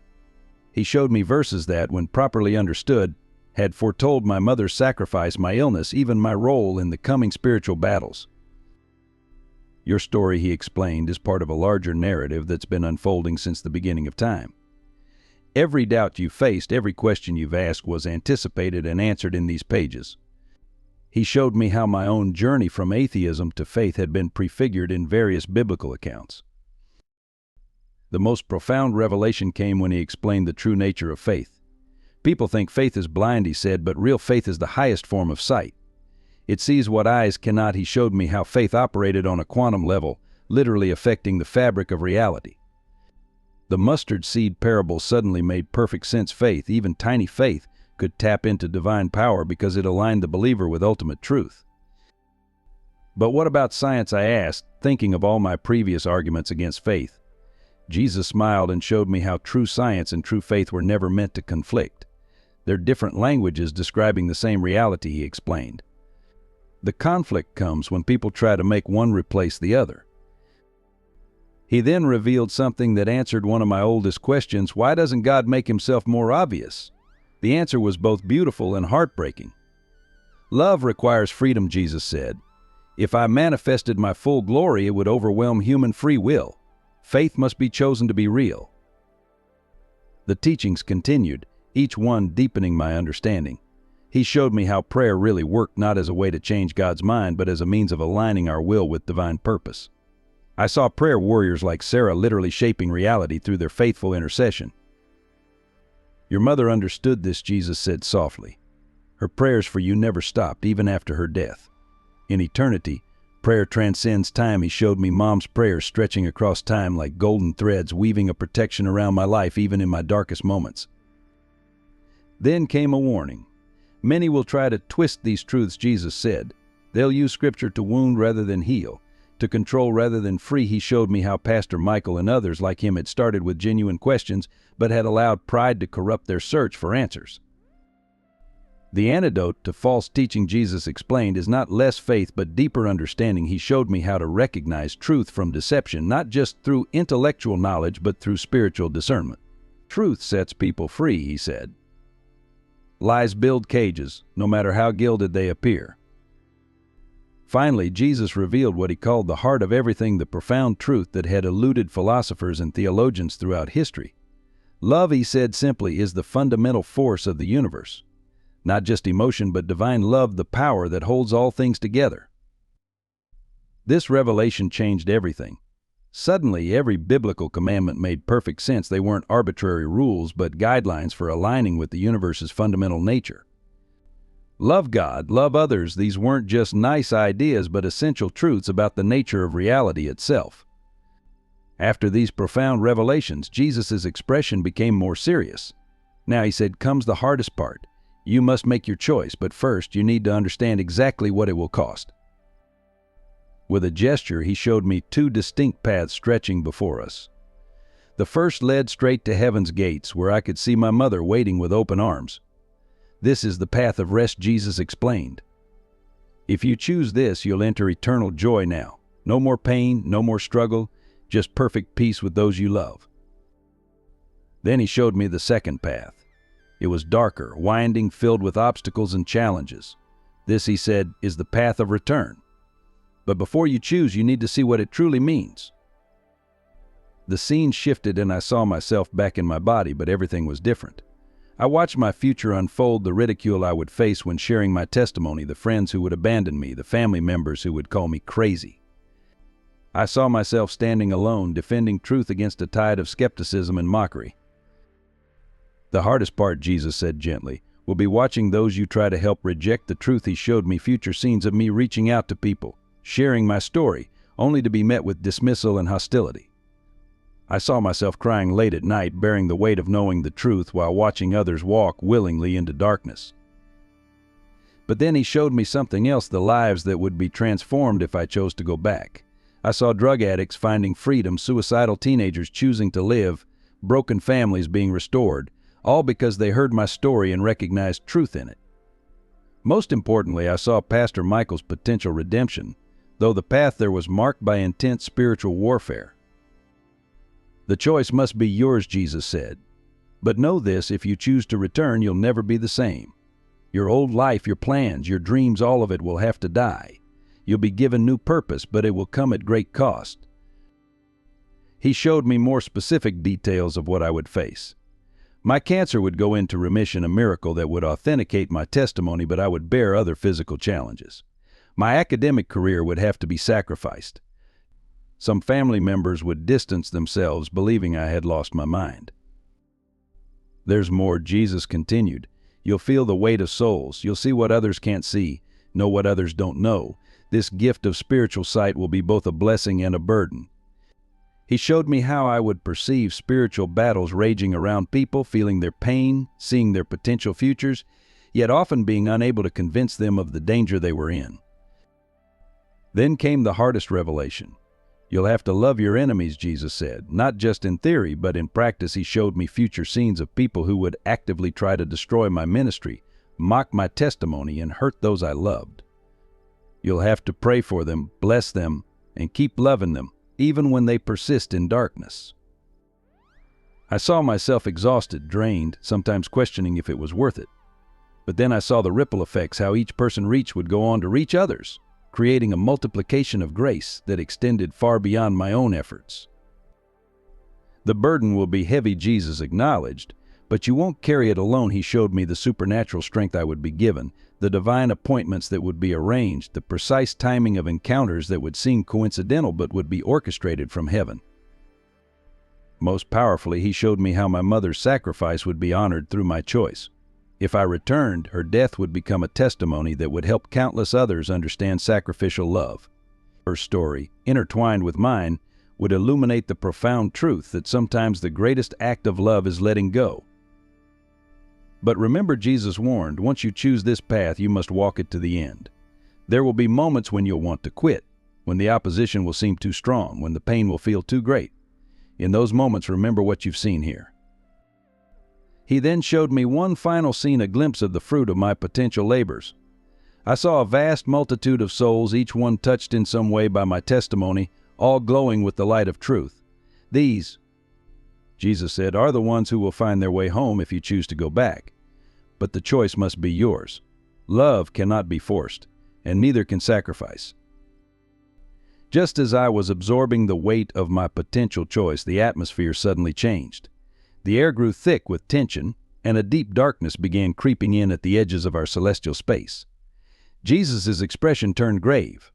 He showed me verses that, when properly understood, had foretold my mother's sacrifice, my illness, even my role in the coming spiritual battles. Your story, he explained, is part of a larger narrative that's been unfolding since the beginning of time. Every doubt you faced, every question you've asked was anticipated and answered in these pages. He showed me how my own journey from atheism to faith had been prefigured in various biblical accounts. The most profound revelation came when he explained the true nature of faith. People think faith is blind, he said, but real faith is the highest form of sight. It sees what eyes cannot. He showed me how faith operated on a quantum level, literally affecting the fabric of reality. The mustard seed parable suddenly made perfect sense. Faith, even tiny faith, could tap into divine power because it aligned the believer with ultimate truth. But what about science, I asked, thinking of all my previous arguments against faith. Jesus smiled and showed me how true science and true faith were never meant to conflict. They're different languages describing the same reality, he explained. The conflict comes when people try to make one replace the other. He then revealed something that answered one of my oldest questions: why doesn't God make himself more obvious? The answer was both beautiful and heartbreaking. Love requires freedom, Jesus said. If I manifested my full glory, it would overwhelm human free will. Faith must be chosen to be real. The teachings continued, each one deepening my understanding. He showed me how prayer really worked, not as a way to change God's mind, but as a means of aligning our will with divine purpose. I saw prayer warriors like Sarah literally shaping reality through their faithful intercession. Your mother understood this, Jesus said softly. Her prayers for you never stopped, even after her death. In eternity, prayer transcends time. He showed me Mom's prayers stretching across time like golden threads, weaving a protection around my life even in my darkest moments. Then came a warning. Many will try to twist these truths, Jesus said. They'll use Scripture to wound rather than heal, to control rather than free. He showed me how Pastor Michael and others like him had started with genuine questions, but had allowed pride to corrupt their search for answers. The antidote to false teaching, Jesus explained, is not less faith but deeper understanding. He showed me how to recognize truth from deception, not just through intellectual knowledge but through spiritual discernment. Truth sets people free, he said. Lies build cages, no matter how gilded they appear. Finally, Jesus revealed what he called the heart of everything, the profound truth that had eluded philosophers and theologians throughout history. Love, he said simply, is the fundamental force of the universe. Not just emotion, but divine love, the power that holds all things together. This revelation changed everything. Suddenly, every biblical commandment made perfect sense. They weren't arbitrary rules, but guidelines for aligning with the universe's fundamental nature. Love God, love others. These weren't just nice ideas, but essential truths about the nature of reality itself. After these profound revelations, Jesus' expression became more serious. Now, he said, comes the hardest part. You must make your choice, but first you need to understand exactly what it will cost. With a gesture, he showed me two distinct paths stretching before us. The first led straight to heaven's gates, where I could see my mother waiting with open arms. This is the path of rest, Jesus explained. If you choose this, you'll enter eternal joy now. No more pain, no more struggle, just perfect peace with those you love. Then he showed me the second path. It was darker, winding, filled with obstacles and challenges. This, he said, is the path of return. But before you choose, you need to see what it truly means. The scene shifted and I saw myself back in my body, but everything was different. I watched my future unfold, the ridicule I would face when sharing my testimony, the friends who would abandon me, the family members who would call me crazy. I saw myself standing alone, defending truth against a tide of skepticism and mockery. The hardest part, Jesus said gently, will be watching those you try to help reject the truth. He showed me future scenes of me reaching out to people, sharing my story, only to be met with dismissal and hostility. I saw myself crying late at night, bearing the weight of knowing the truth while watching others walk willingly into darkness. But then he showed me something else, the lives that would be transformed if I chose to go back. I saw drug addicts finding freedom, suicidal teenagers choosing to live, broken families being restored, all because they heard my story and recognized truth in it. Most importantly, I saw Pastor Michael's potential redemption, though the path there was marked by intense spiritual warfare. The choice must be yours, Jesus said. But know this, if you choose to return, you'll never be the same. Your old life, your plans, your dreams, all of it will have to die. You'll be given new purpose, but it will come at great cost. He showed me more specific details of what I would face. My cancer would go into remission, a miracle that would authenticate my testimony, but I would bear other physical challenges. My academic career would have to be sacrificed. Some family members would distance themselves, believing I had lost my mind. There's more, Jesus continued. You'll feel the weight of souls. You'll see what others can't see, know what others don't know. This gift of spiritual sight will be both a blessing and a burden. He showed me how I would perceive spiritual battles raging around people, feeling their pain, seeing their potential futures, yet often being unable to convince them of the danger they were in. Then came the hardest revelation. You'll have to love your enemies, Jesus said. Not just in theory, but in practice. He showed me future scenes of people who would actively try to destroy my ministry, mock my testimony, and hurt those I loved. You'll have to pray for them, bless them, and keep loving them, even when they persist in darkness. I saw myself exhausted, drained, sometimes questioning if it was worth it. But then I saw the ripple effects, how each person reached would go on to reach others, creating a multiplication of grace that extended far beyond my own efforts. The burden will be heavy, Jesus acknowledged, but you won't carry it alone. He showed me the supernatural strength I would be given, the divine appointments that would be arranged, the precise timing of encounters that would seem coincidental but would be orchestrated from heaven. Most powerfully, he showed me how my mother's sacrifice would be honored through my choice. If I returned, her death would become a testimony that would help countless others understand sacrificial love. Her story, intertwined with mine, would illuminate the profound truth that sometimes the greatest act of love is letting go. But remember, Jesus warned, once you choose this path, you must walk it to the end. There will be moments when you'll want to quit, when the opposition will seem too strong, when the pain will feel too great. In those moments, remember what you've seen here. He then showed me one final scene, a glimpse of the fruit of my potential labors. I saw a vast multitude of souls, each one touched in some way by my testimony, all glowing with the light of truth. These, Jesus said, are the ones who will find their way home if you choose to go back. But the choice must be yours. Love cannot be forced, and neither can sacrifice. Just as I was absorbing the weight of my potential choice, the atmosphere suddenly changed. The air grew thick with tension, and a deep darkness began creeping in at the edges of our celestial space. Jesus' expression turned grave.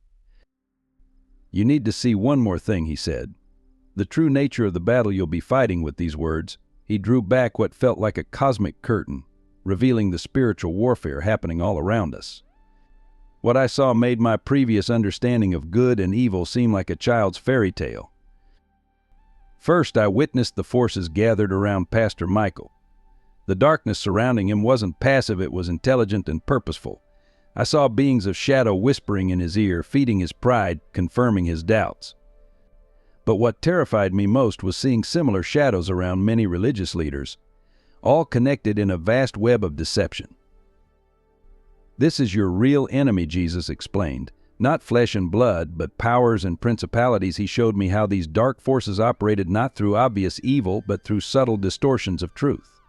You need to see one more thing, he said. The true nature of the battle you'll be fighting. With these words, he drew back what felt like a cosmic curtain, revealing the spiritual warfare happening all around us. What I saw made my previous understanding of good and evil seem like a child's fairy tale. First, I witnessed the forces gathered around Pastor Michael. The darkness surrounding him wasn't passive, it was intelligent and purposeful. I saw beings of shadow whispering in his ear, feeding his pride, confirming his doubts. But what terrified me most was seeing similar shadows around many religious leaders, all connected in a vast web of deception. This is your real enemy, Jesus explained. Not flesh and blood, but powers and principalities. He showed me how these dark forces operated not through obvious evil, but through subtle distortions of truth.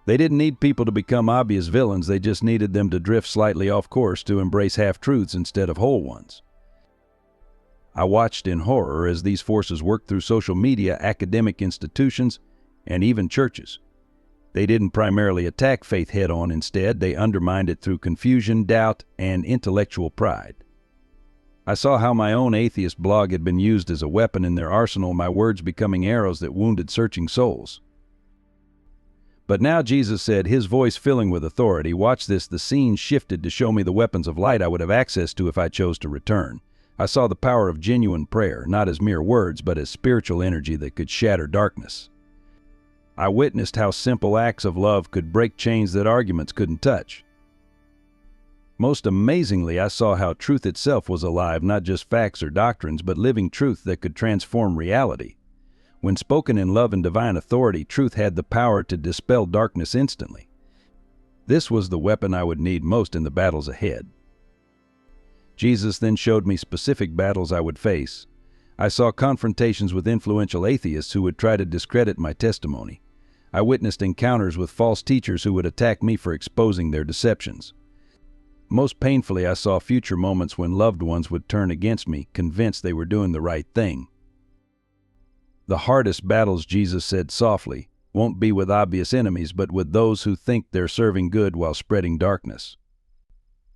They didn't need people to become obvious villains, they just needed them to drift slightly off course, to embrace half-truths instead of whole ones. I watched in horror as these forces worked through social media, academic institutions, and even churches. They didn't primarily attack faith head-on. Instead, they undermined it through confusion, doubt, and intellectual pride. I saw how my own atheist blog had been used as a weapon in their arsenal, my words becoming arrows that wounded searching souls. But now Jesus said, his voice filling with authority, watch this, the scene shifted to show me the weapons of light I would have access to if I chose to return. I saw the power of genuine prayer, not as mere words, but as spiritual energy that could shatter darkness. I witnessed how simple acts of love could break chains that arguments couldn't touch. Most amazingly, I saw how truth itself was alive, not just facts or doctrines, but living truth that could transform reality. When spoken in love and divine authority, truth had the power to dispel darkness instantly. This was the weapon I would need most in the battles ahead. Jesus then showed me specific battles I would face. I saw confrontations with influential atheists who would try to discredit my testimony. I witnessed encounters with false teachers who would attack me for exposing their deceptions. Most painfully, I saw future moments when loved ones would turn against me, convinced they were doing the right thing. The hardest battles, Jesus said softly, won't be with obvious enemies, but with those who think they're serving good while spreading darkness.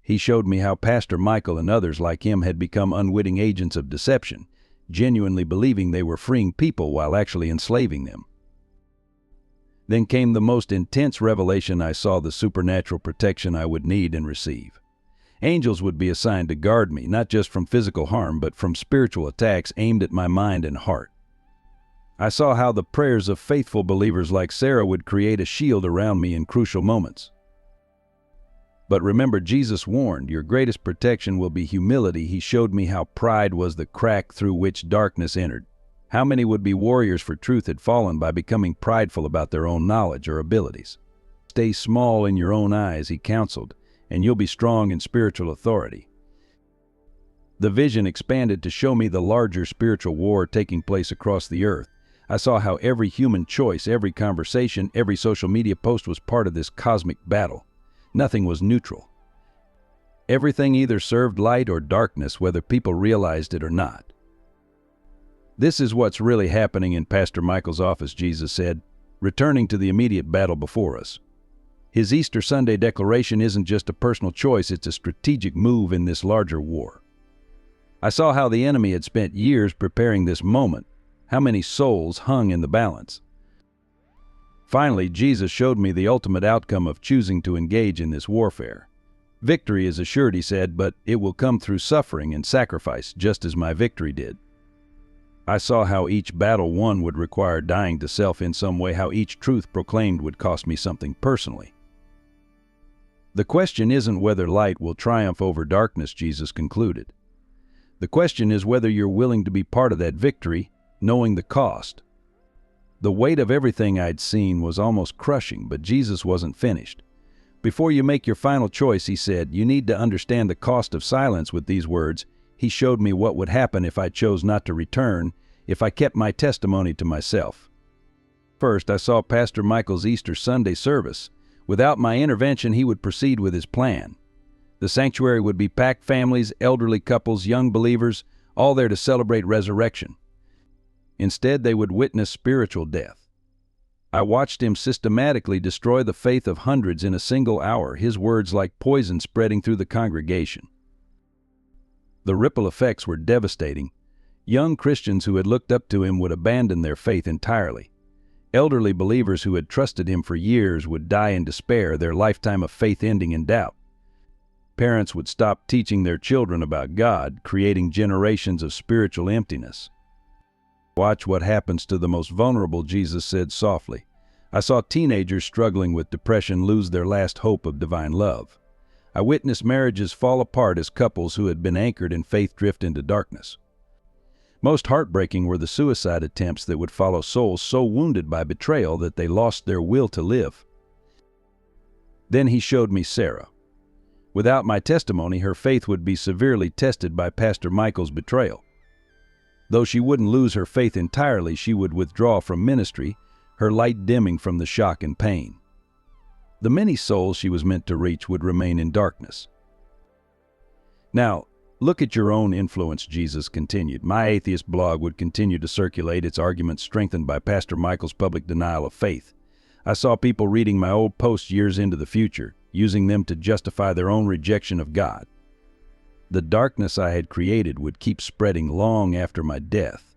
He showed me how Pastor Michael and others like him had become unwitting agents of deception, genuinely believing they were freeing people while actually enslaving them. Then came the most intense revelation. I saw the supernatural protection I would need and receive. Angels would be assigned to guard me, not just from physical harm, but from spiritual attacks aimed at my mind and heart. I saw how the prayers of faithful believers like Sarah would create a shield around me in crucial moments. But remember, Jesus warned, your greatest protection will be humility. He showed me how pride was the crack through which darkness entered. How many would-be warriors for truth had fallen by becoming prideful about their own knowledge or abilities. Stay small in your own eyes, he counseled, and you'll be strong in spiritual authority. The vision expanded to show me the larger spiritual war taking place across the earth. I saw how every human choice, every conversation, every social media post was part of this cosmic battle. Nothing was neutral. Everything either served light or darkness, whether people realized it or not. This is what's really happening in Pastor Michael's office, Jesus said, returning to the immediate battle before us. His Easter Sunday declaration isn't just a personal choice, it's a strategic move in this larger war. I saw how the enemy had spent years preparing this moment, how many souls hung in the balance. Finally, Jesus showed me the ultimate outcome of choosing to engage in this warfare. Victory is assured, he said, but it will come through suffering and sacrifice, just as my victory did. I saw how each battle won would require dying to self in some way, how each truth proclaimed would cost me something personally. The question isn't whether light will triumph over darkness, Jesus concluded. The question is whether you're willing to be part of that victory, knowing the cost. The weight of everything I'd seen was almost crushing, but Jesus wasn't finished. Before you make your final choice, he said, you need to understand the cost of silence. With these words, he showed me what would happen if I chose not to return, if I kept my testimony to myself. First, I saw Pastor Michael's Easter Sunday service. Without my intervention, he would proceed with his plan. The sanctuary would be packed, families, elderly couples, young believers, all there to celebrate resurrection. Instead, they would witness spiritual death. I watched him systematically destroy the faith of hundreds in a single hour, his words like poison spreading through the congregation. The ripple effects were devastating. Young Christians who had looked up to him would abandon their faith entirely. Elderly believers who had trusted him for years would die in despair, their lifetime of faith ending in doubt. Parents would stop teaching their children about God, creating generations of spiritual emptiness. Watch what happens to the most vulnerable, Jesus said softly. I saw teenagers struggling with depression lose their last hope of divine love. I witnessed marriages fall apart as couples who had been anchored in faith drift into darkness. Most heartbreaking were the suicide attempts that would follow souls so wounded by betrayal that they lost their will to live. Then he showed me Sarah. Without my testimony, her faith would be severely tested by Pastor Michael's betrayal. Though she wouldn't lose her faith entirely, she would withdraw from ministry, her light dimming from the shock and pain. The many souls she was meant to reach would remain in darkness. Now, look at your own influence, Jesus continued. My atheist blog would continue to circulate, its arguments strengthened by Pastor Michael's public denial of faith. I saw people reading my old posts years into the future, using them to justify their own rejection of God. The darkness I had created would keep spreading long after my death.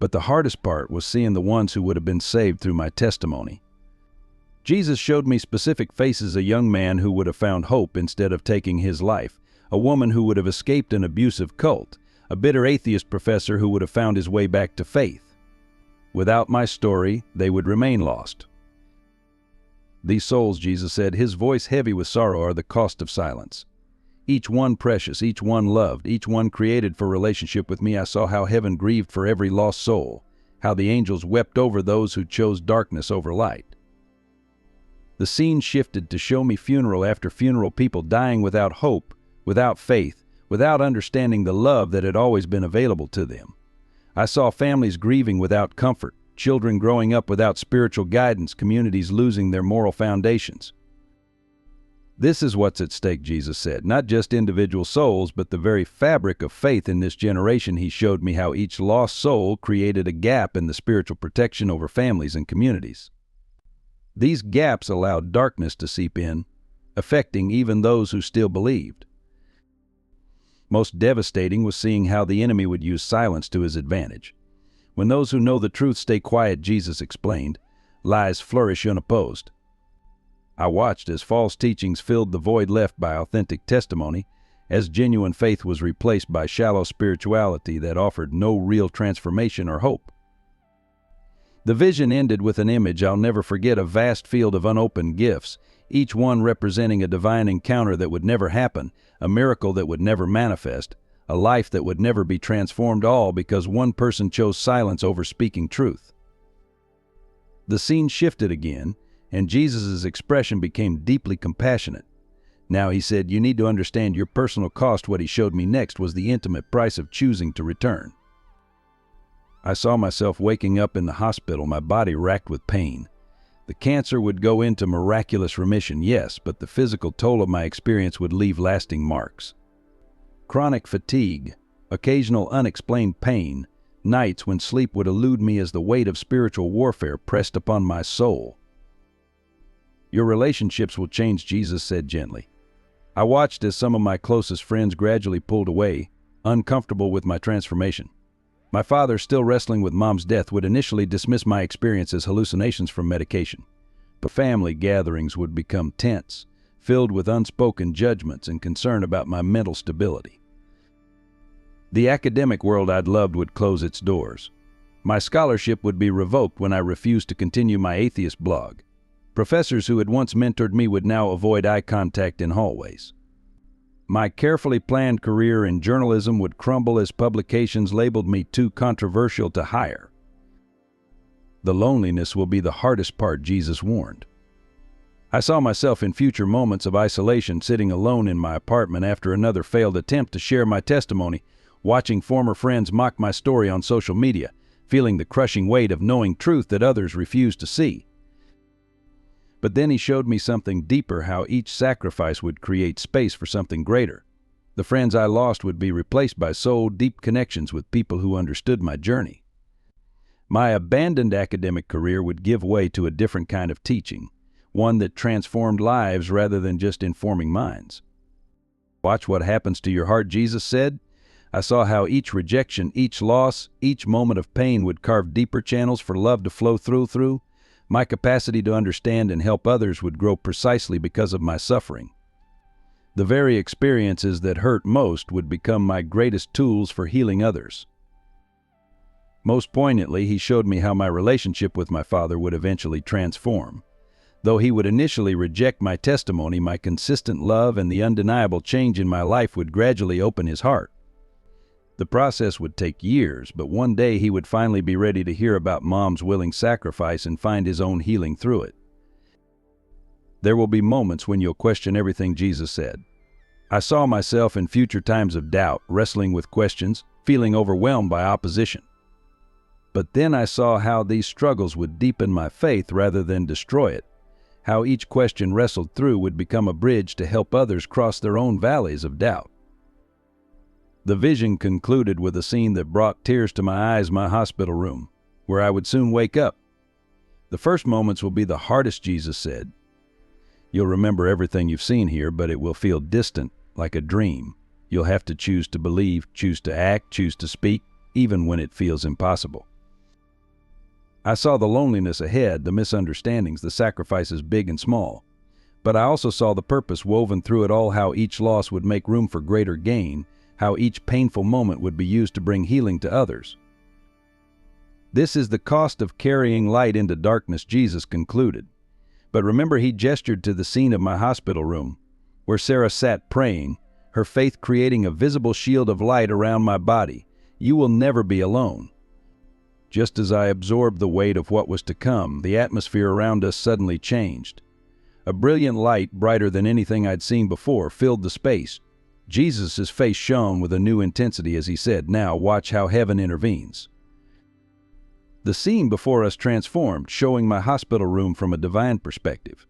But the hardest part was seeing the ones who would have been saved through my testimony. Jesus showed me specific faces: a young man who would have found hope instead of taking his life, a woman who would have escaped an abusive cult, a bitter atheist professor who would have found his way back to faith. Without my story, they would remain lost. These souls, Jesus said, his voice heavy with sorrow, are the cost of silence. Each one precious, each one loved, each one created for relationship with me. I saw how heaven grieved for every lost soul, how the angels wept over those who chose darkness over light. The scene shifted to show me funeral after funeral, people dying without hope, without faith, without understanding the love that had always been available to them. I saw families grieving without comfort, children growing up without spiritual guidance, communities losing their moral foundations. This is what's at stake, Jesus said. Not just individual souls, but the very fabric of faith in this generation. He showed me how each lost soul created a gap in the spiritual protection over families and communities. These gaps allowed darkness to seep in, affecting even those who still believed. Most devastating was seeing how the enemy would use silence to his advantage. When those who know the truth stay quiet, Jesus explained, lies flourish unopposed. I watched as false teachings filled the void left by authentic testimony, as genuine faith was replaced by shallow spirituality that offered no real transformation or hope. The vision ended with an image I'll never forget, a vast field of unopened gifts, each one representing a divine encounter that would never happen, a miracle that would never manifest, a life that would never be transformed, all because one person chose silence over speaking truth. The scene shifted again, and Jesus' expression became deeply compassionate. Now, he said, you need to understand your personal cost. What he showed me next was the intimate price of choosing to return. I saw myself waking up in the hospital, my body racked with pain. The cancer would go into miraculous remission, yes, but the physical toll of my experience would leave lasting marks. Chronic fatigue, occasional unexplained pain, nights when sleep would elude me as the weight of spiritual warfare pressed upon my soul. Your relationships will change, Jesus said gently. I watched as some of my closest friends gradually pulled away, uncomfortable with my transformation. My father, still wrestling with Mom's death, would initially dismiss my experience as hallucinations from medication. But family gatherings would become tense, filled with unspoken judgments and concern about my mental stability. The academic world I'd loved would close its doors. My scholarship would be revoked when I refused to continue my atheist blog. Professors who had once mentored me would now avoid eye contact in hallways. My carefully planned career in journalism would crumble as publications labeled me too controversial to hire. The loneliness will be the hardest part, Jesus warned. I saw myself in future moments of isolation, sitting alone in my apartment after another failed attempt to share my testimony, watching former friends mock my story on social media, feeling the crushing weight of knowing truth that others refused to see. But then he showed me something deeper, how each sacrifice would create space for something greater. The friends I lost would be replaced by soul-deep connections with people who understood my journey. My abandoned academic career would give way to a different kind of teaching, one that transformed lives rather than just informing minds. Watch what happens to your heart, Jesus said. I saw how each rejection, each loss, each moment of pain would carve deeper channels for love to flow through. My capacity to understand and help others would grow precisely because of my suffering. The very experiences that hurt most would become my greatest tools for healing others. Most poignantly, he showed me how my relationship with my father would eventually transform. Though he would initially reject my testimony, my consistent love and the undeniable change in my life would gradually open his heart. The process would take years, but one day he would finally be ready to hear about Mom's willing sacrifice and find his own healing through it. There will be moments when you'll question everything, Jesus said. I saw myself in future times of doubt, wrestling with questions, feeling overwhelmed by opposition. But then I saw how these struggles would deepen my faith rather than destroy it, how each question wrestled through would become a bridge to help others cross their own valleys of doubt. The vision concluded with a scene that brought tears to my eyes, my hospital room, where I would soon wake up. The first moments will be the hardest, Jesus said. You'll remember everything you've seen here, but it will feel distant, like a dream. You'll have to choose to believe, choose to act, choose to speak, even when it feels impossible. I saw the loneliness ahead, the misunderstandings, the sacrifices big and small. But I also saw the purpose woven through it all, how each loss would make room for greater gain, how each painful moment would be used to bring healing to others. This is the cost of carrying light into darkness, Jesus concluded. But remember, he gestured to the scene of my hospital room, where Sarah sat praying, her faith creating a visible shield of light around my body. You will never be alone. Just as I absorbed the weight of what was to come, the atmosphere around us suddenly changed. A brilliant light, brighter than anything I'd seen before, filled the space. Jesus' face shone with a new intensity as he said, "Now watch how heaven intervenes." The scene before us transformed, showing my hospital room from a divine perspective.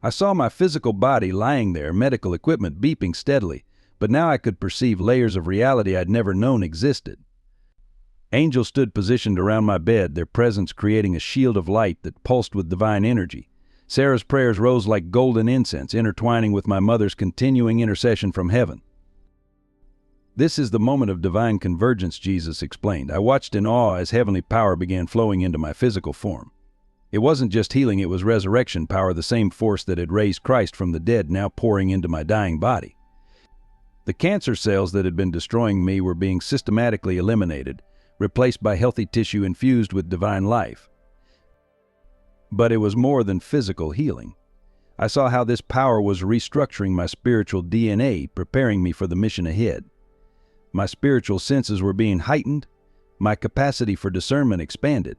I saw my physical body lying there, medical equipment beeping steadily, but now I could perceive layers of reality I'd never known existed. Angels stood positioned around my bed, their presence creating a shield of light that pulsed with divine energy. Sarah's prayers rose like golden incense, intertwining with my mother's continuing intercession from heaven. "This is the moment of divine convergence," Jesus explained. I watched in awe as heavenly power began flowing into my physical form. It wasn't just healing, it was resurrection power, the same force that had raised Christ from the dead now pouring into my dying body. The cancer cells that had been destroying me were being systematically eliminated, replaced by healthy tissue infused with divine life. But it was more than physical healing. I saw how this power was restructuring my spiritual DNA, preparing me for the mission ahead. My spiritual senses were being heightened, my capacity for discernment expanded.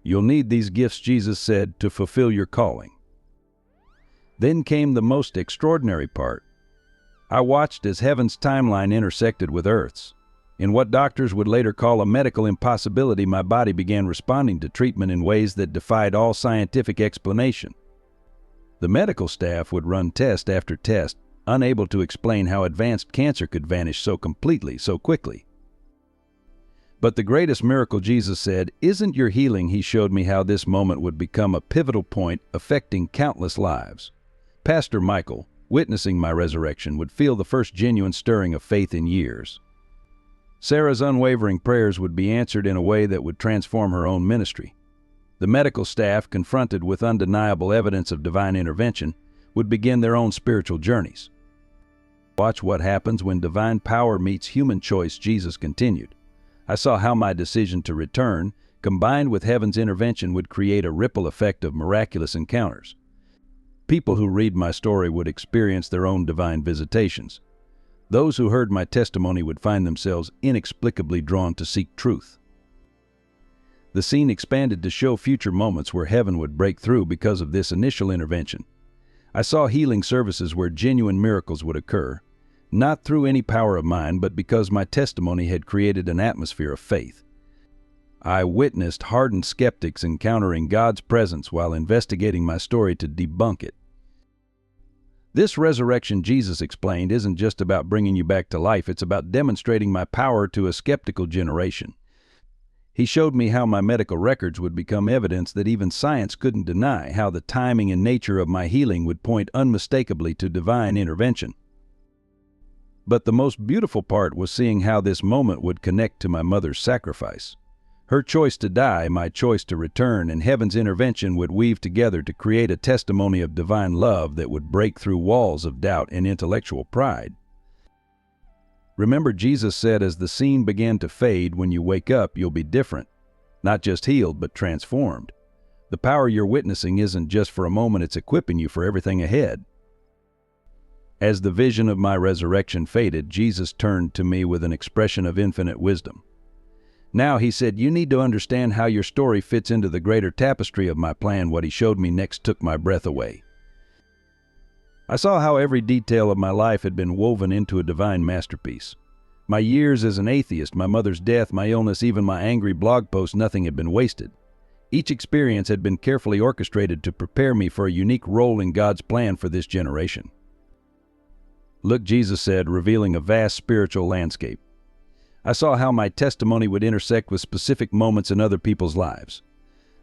"You'll need these gifts," Jesus said, "to fulfill your calling." Then came the most extraordinary part. I watched as heaven's timeline intersected with Earth's. In what doctors would later call a medical impossibility, my body began responding to treatment in ways that defied all scientific explanation. The medical staff would run test after test, unable to explain how advanced cancer could vanish so completely, so quickly. But the greatest miracle, Jesus said, isn't your healing. He showed me how this moment would become a pivotal point affecting countless lives. Pastor Michael, witnessing my resurrection, would feel the first genuine stirring of faith in years. Sarah's unwavering prayers would be answered in a way that would transform her own ministry. The medical staff, confronted with undeniable evidence of divine intervention, would begin their own spiritual journeys. "Watch what happens when divine power meets human choice," Jesus continued. I saw how my decision to return, combined with heaven's intervention, would create a ripple effect of miraculous encounters. People who read my story would experience their own divine visitations. Those who heard my testimony would find themselves inexplicably drawn to seek truth. The scene expanded to show future moments where heaven would break through because of this initial intervention. I saw healing services where genuine miracles would occur, not through any power of mine, but because my testimony had created an atmosphere of faith. I witnessed hardened skeptics encountering God's presence while investigating my story to debunk it. "This resurrection," Jesus explained, "isn't just about bringing you back to life, it's about demonstrating my power to a skeptical generation." He showed me how my medical records would become evidence that even science couldn't deny, how the timing and nature of my healing would point unmistakably to divine intervention. But the most beautiful part was seeing how this moment would connect to my mother's sacrifice. Her choice to die, my choice to return, and heaven's intervention would weave together to create a testimony of divine love that would break through walls of doubt and intellectual pride. Remember, Jesus said, as the scene began to fade, when you wake up, you'll be different. Not just healed, but transformed. The power you're witnessing isn't just for a moment, it's equipping you for everything ahead. As the vision of my resurrection faded, Jesus turned to me with an expression of infinite wisdom. "Now," he said, "you need to understand how your story fits into the greater tapestry of my plan." What he showed me next took my breath away. I saw how every detail of my life had been woven into a divine masterpiece. My years as an atheist, my mother's death, my illness, even my angry blog post, nothing had been wasted. Each experience had been carefully orchestrated to prepare me for a unique role in God's plan for this generation. "Look," Jesus said, revealing a vast spiritual landscape. I saw how my testimony would intersect with specific moments in other people's lives.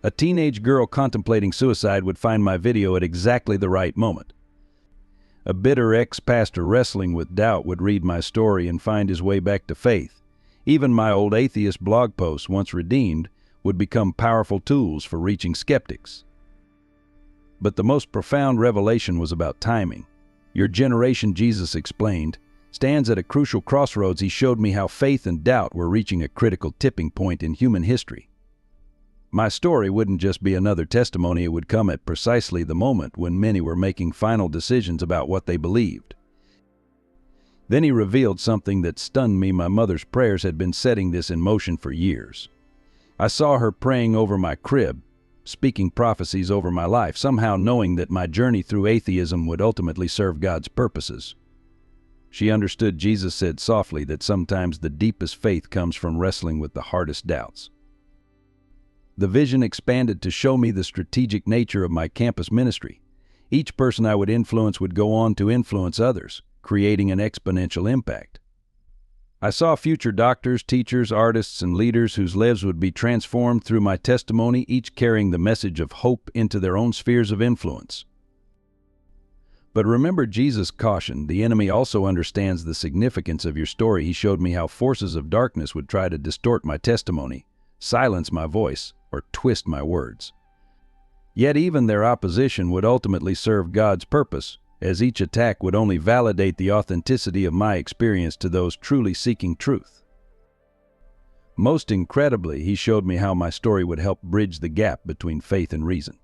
A teenage girl contemplating suicide would find my video at exactly the right moment. A bitter ex-pastor wrestling with doubt would read my story and find his way back to faith. Even my old atheist blog posts, once redeemed, would become powerful tools for reaching skeptics. But the most profound revelation was about timing. Your generation, Jesus explained, stands at a crucial crossroads. He showed me how faith and doubt were reaching a critical tipping point in human history. My story wouldn't just be another testimony, it would come at precisely the moment when many were making final decisions about what they believed. Then he revealed something that stunned me. My mother's prayers had been setting this in motion for years. I saw her praying over my crib, speaking prophecies over my life, somehow knowing that my journey through atheism would ultimately serve God's purposes. She understood, Jesus said softly, that sometimes the deepest faith comes from wrestling with the hardest doubts. The vision expanded to show me the strategic nature of my campus ministry. Each person I would influence would go on to influence others, creating an exponential impact. I saw future doctors, teachers, artists, and leaders whose lives would be transformed through my testimony, each carrying the message of hope into their own spheres of influence. But remember Jesus' caution, the enemy also understands the significance of your story. He showed me how forces of darkness would try to distort my testimony, silence my voice, or twist my words. Yet even their opposition would ultimately serve God's purpose, as each attack would only validate the authenticity of my experience to those truly seeking truth. Most incredibly, he showed me how my story would help bridge the gap between faith and reason.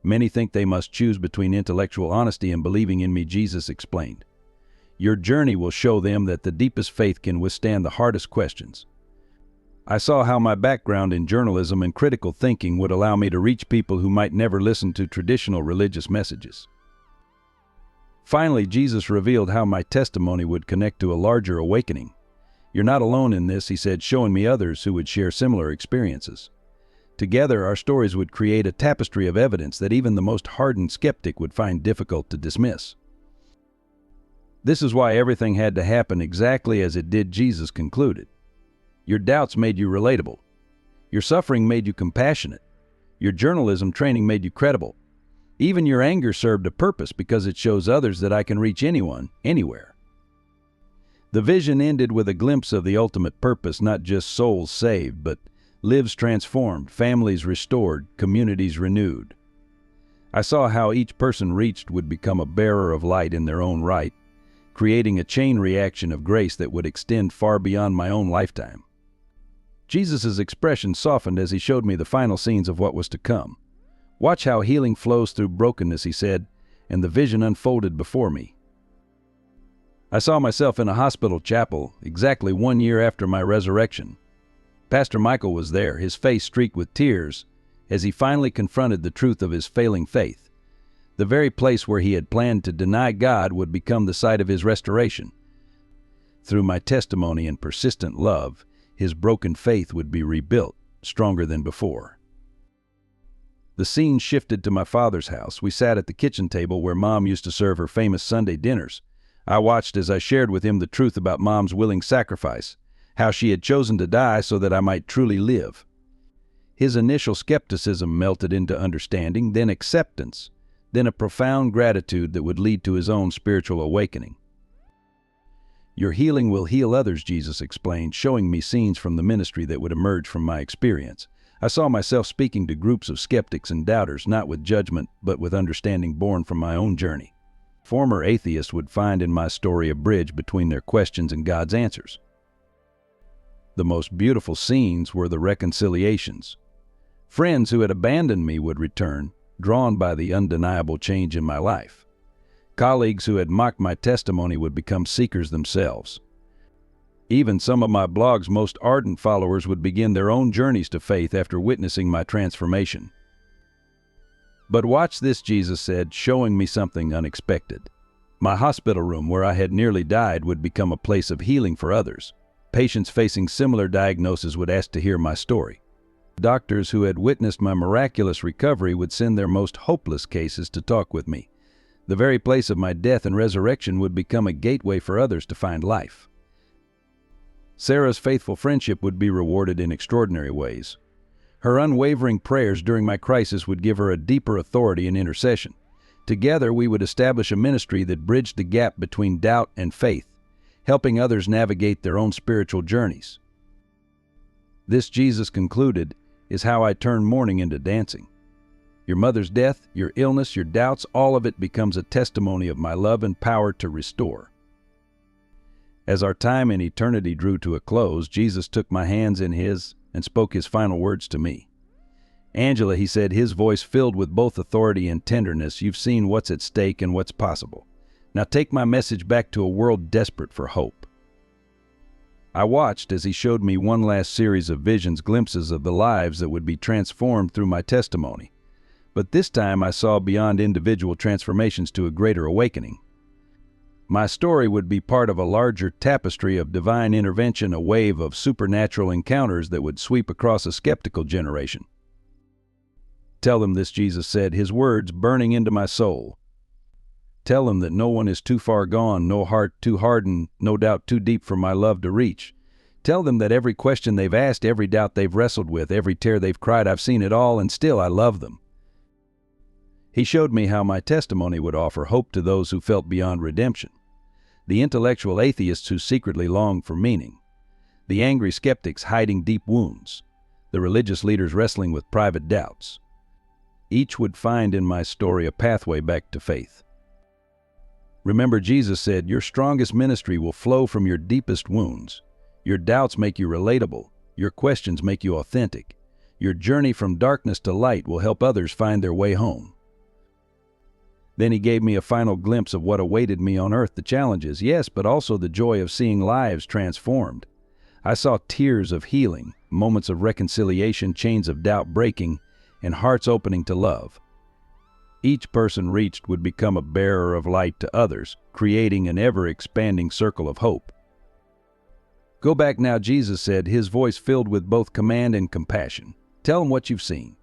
Many think they must choose between intellectual honesty and believing in me, Jesus explained. Your journey will show them that the deepest faith can withstand the hardest questions. I saw how my background in journalism and critical thinking would allow me to reach people who might never listen to traditional religious messages. Finally, Jesus revealed how my testimony would connect to a larger awakening. You're not alone in this, he said, showing me others who would share similar experiences. Together, our stories would create a tapestry of evidence that even the most hardened skeptic would find difficult to dismiss. This is why everything had to happen exactly as it did, Jesus concluded. Your doubts made you relatable. Your suffering made you compassionate. Your journalism training made you credible. Even your anger served a purpose because it shows others that I can reach anyone, anywhere. The vision ended with a glimpse of the ultimate purpose, not just souls saved, but lives transformed, families restored, communities renewed. I saw how each person reached would become a bearer of light in their own right, creating a chain reaction of grace that would extend far beyond my own lifetime. Jesus' expression softened as he showed me the final scenes of what was to come. Watch how healing flows through brokenness, he said, and the vision unfolded before me. I saw myself in a hospital chapel exactly 1 year after my resurrection. Pastor Michael was there, his face streaked with tears, as he finally confronted the truth of his failing faith. The very place where he had planned to deny God would become the site of his restoration. Through my testimony and persistent love, his broken faith would be rebuilt, stronger than before. The scene shifted to my father's house. We sat at the kitchen table where Mom used to serve her famous Sunday dinners. I watched as I shared with him the truth about Mom's willing sacrifice, how she had chosen to die so that I might truly live. His initial skepticism melted into understanding, then acceptance, then a profound gratitude that would lead to his own spiritual awakening. Your healing will heal others, Jesus explained, showing me scenes from the ministry that would emerge from my experience. I saw myself speaking to groups of skeptics and doubters, not with judgment, but with understanding born from my own journey. Former atheists would find in my story a bridge between their questions and God's answers. The most beautiful scenes were the reconciliations. Friends who had abandoned me would return, drawn by the undeniable change in my life. Colleagues who had mocked my testimony would become seekers themselves. Even some of my blog's most ardent followers would begin their own journeys to faith after witnessing my transformation. But watch this, Jesus said, showing me something unexpected. My hospital room where I had nearly died would become a place of healing for others. Patients facing similar diagnoses would ask to hear my story. Doctors who had witnessed my miraculous recovery would send their most hopeless cases to talk with me. The very place of my death and resurrection would become a gateway for others to find life. Sarah's faithful friendship would be rewarded in extraordinary ways. Her unwavering prayers during my crisis would give her a deeper authority in intercession. Together, we would establish a ministry that bridged the gap between doubt and faith, helping others navigate their own spiritual journeys. This, Jesus concluded, is how I turned mourning into dancing. Your mother's death, your illness, your doubts, all of it becomes a testimony of my love and power to restore. As our time in eternity drew to a close, Jesus took my hands in his and spoke his final words to me. Angela, he said, his voice filled with both authority and tenderness, you've seen what's at stake and what's possible. Now take my message back to a world desperate for hope. I watched as he showed me one last series of visions, glimpses of the lives that would be transformed through my testimony. But this time I saw beyond individual transformations to a greater awakening. My story would be part of a larger tapestry of divine intervention, a wave of supernatural encounters that would sweep across a skeptical generation. Tell them this, Jesus said, his words burning into my soul. Tell them that no one is too far gone, no heart too hardened, no doubt too deep for my love to reach. Tell them that every question they've asked, every doubt they've wrestled with, every tear they've cried, I've seen it all, and still I love them. He showed me how my testimony would offer hope to those who felt beyond redemption. The intellectual atheists who secretly longed for meaning. The angry skeptics hiding deep wounds. The religious leaders wrestling with private doubts. Each would find in my story a pathway back to faith. Remember, Jesus said, your strongest ministry will flow from your deepest wounds. Your doubts make you relatable. Your questions make you authentic. Your journey from darkness to light will help others find their way home. Then he gave me a final glimpse of what awaited me on earth, the challenges, yes, but also the joy of seeing lives transformed. I saw tears of healing, moments of reconciliation, chains of doubt breaking, and hearts opening to love. Each person reached would become a bearer of light to others, creating an ever-expanding circle of hope. Go back now, Jesus said, his voice filled with both command and compassion. Tell them what you've seen.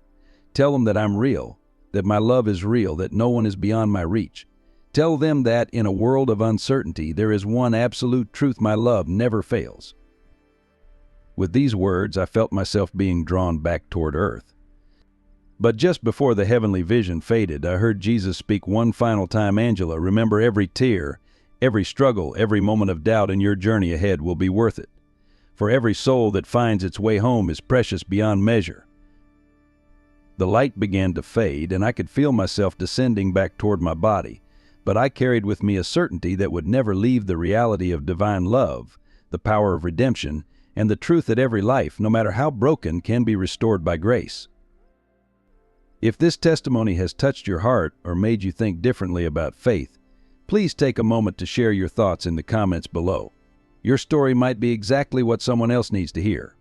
Tell them that I'm real, that my love is real, that no one is beyond my reach. Tell them that in a world of uncertainty, there is one absolute truth: my love never fails. With these words, I felt myself being drawn back toward earth. But just before the heavenly vision faded, I heard Jesus speak one final time, Angela, remember, every tear, every struggle, every moment of doubt in your journey ahead will be worth it. For every soul that finds its way home is precious beyond measure. The light began to fade, and I could feel myself descending back toward my body, but I carried with me a certainty that would never leave: the reality of divine love, the power of redemption, and the truth that every life, no matter how broken, can be restored by grace. If this testimony has touched your heart or made you think differently about faith, please take a moment to share your thoughts in the comments below. Your story might be exactly what someone else needs to hear.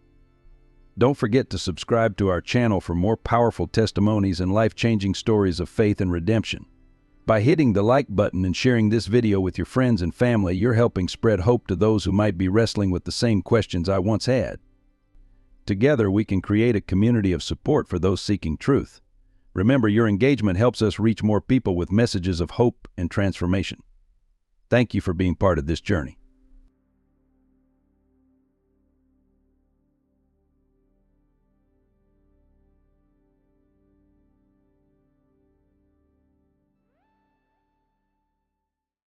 Don't forget to subscribe to our channel for more powerful testimonies and life-changing stories of faith and redemption. By hitting the like button and sharing this video with your friends and family, you're helping spread hope to those who might be wrestling with the same questions I once had. Together, we can create a community of support for those seeking truth. Remember, your engagement helps us reach more people with messages of hope and transformation. Thank you for being part of this journey.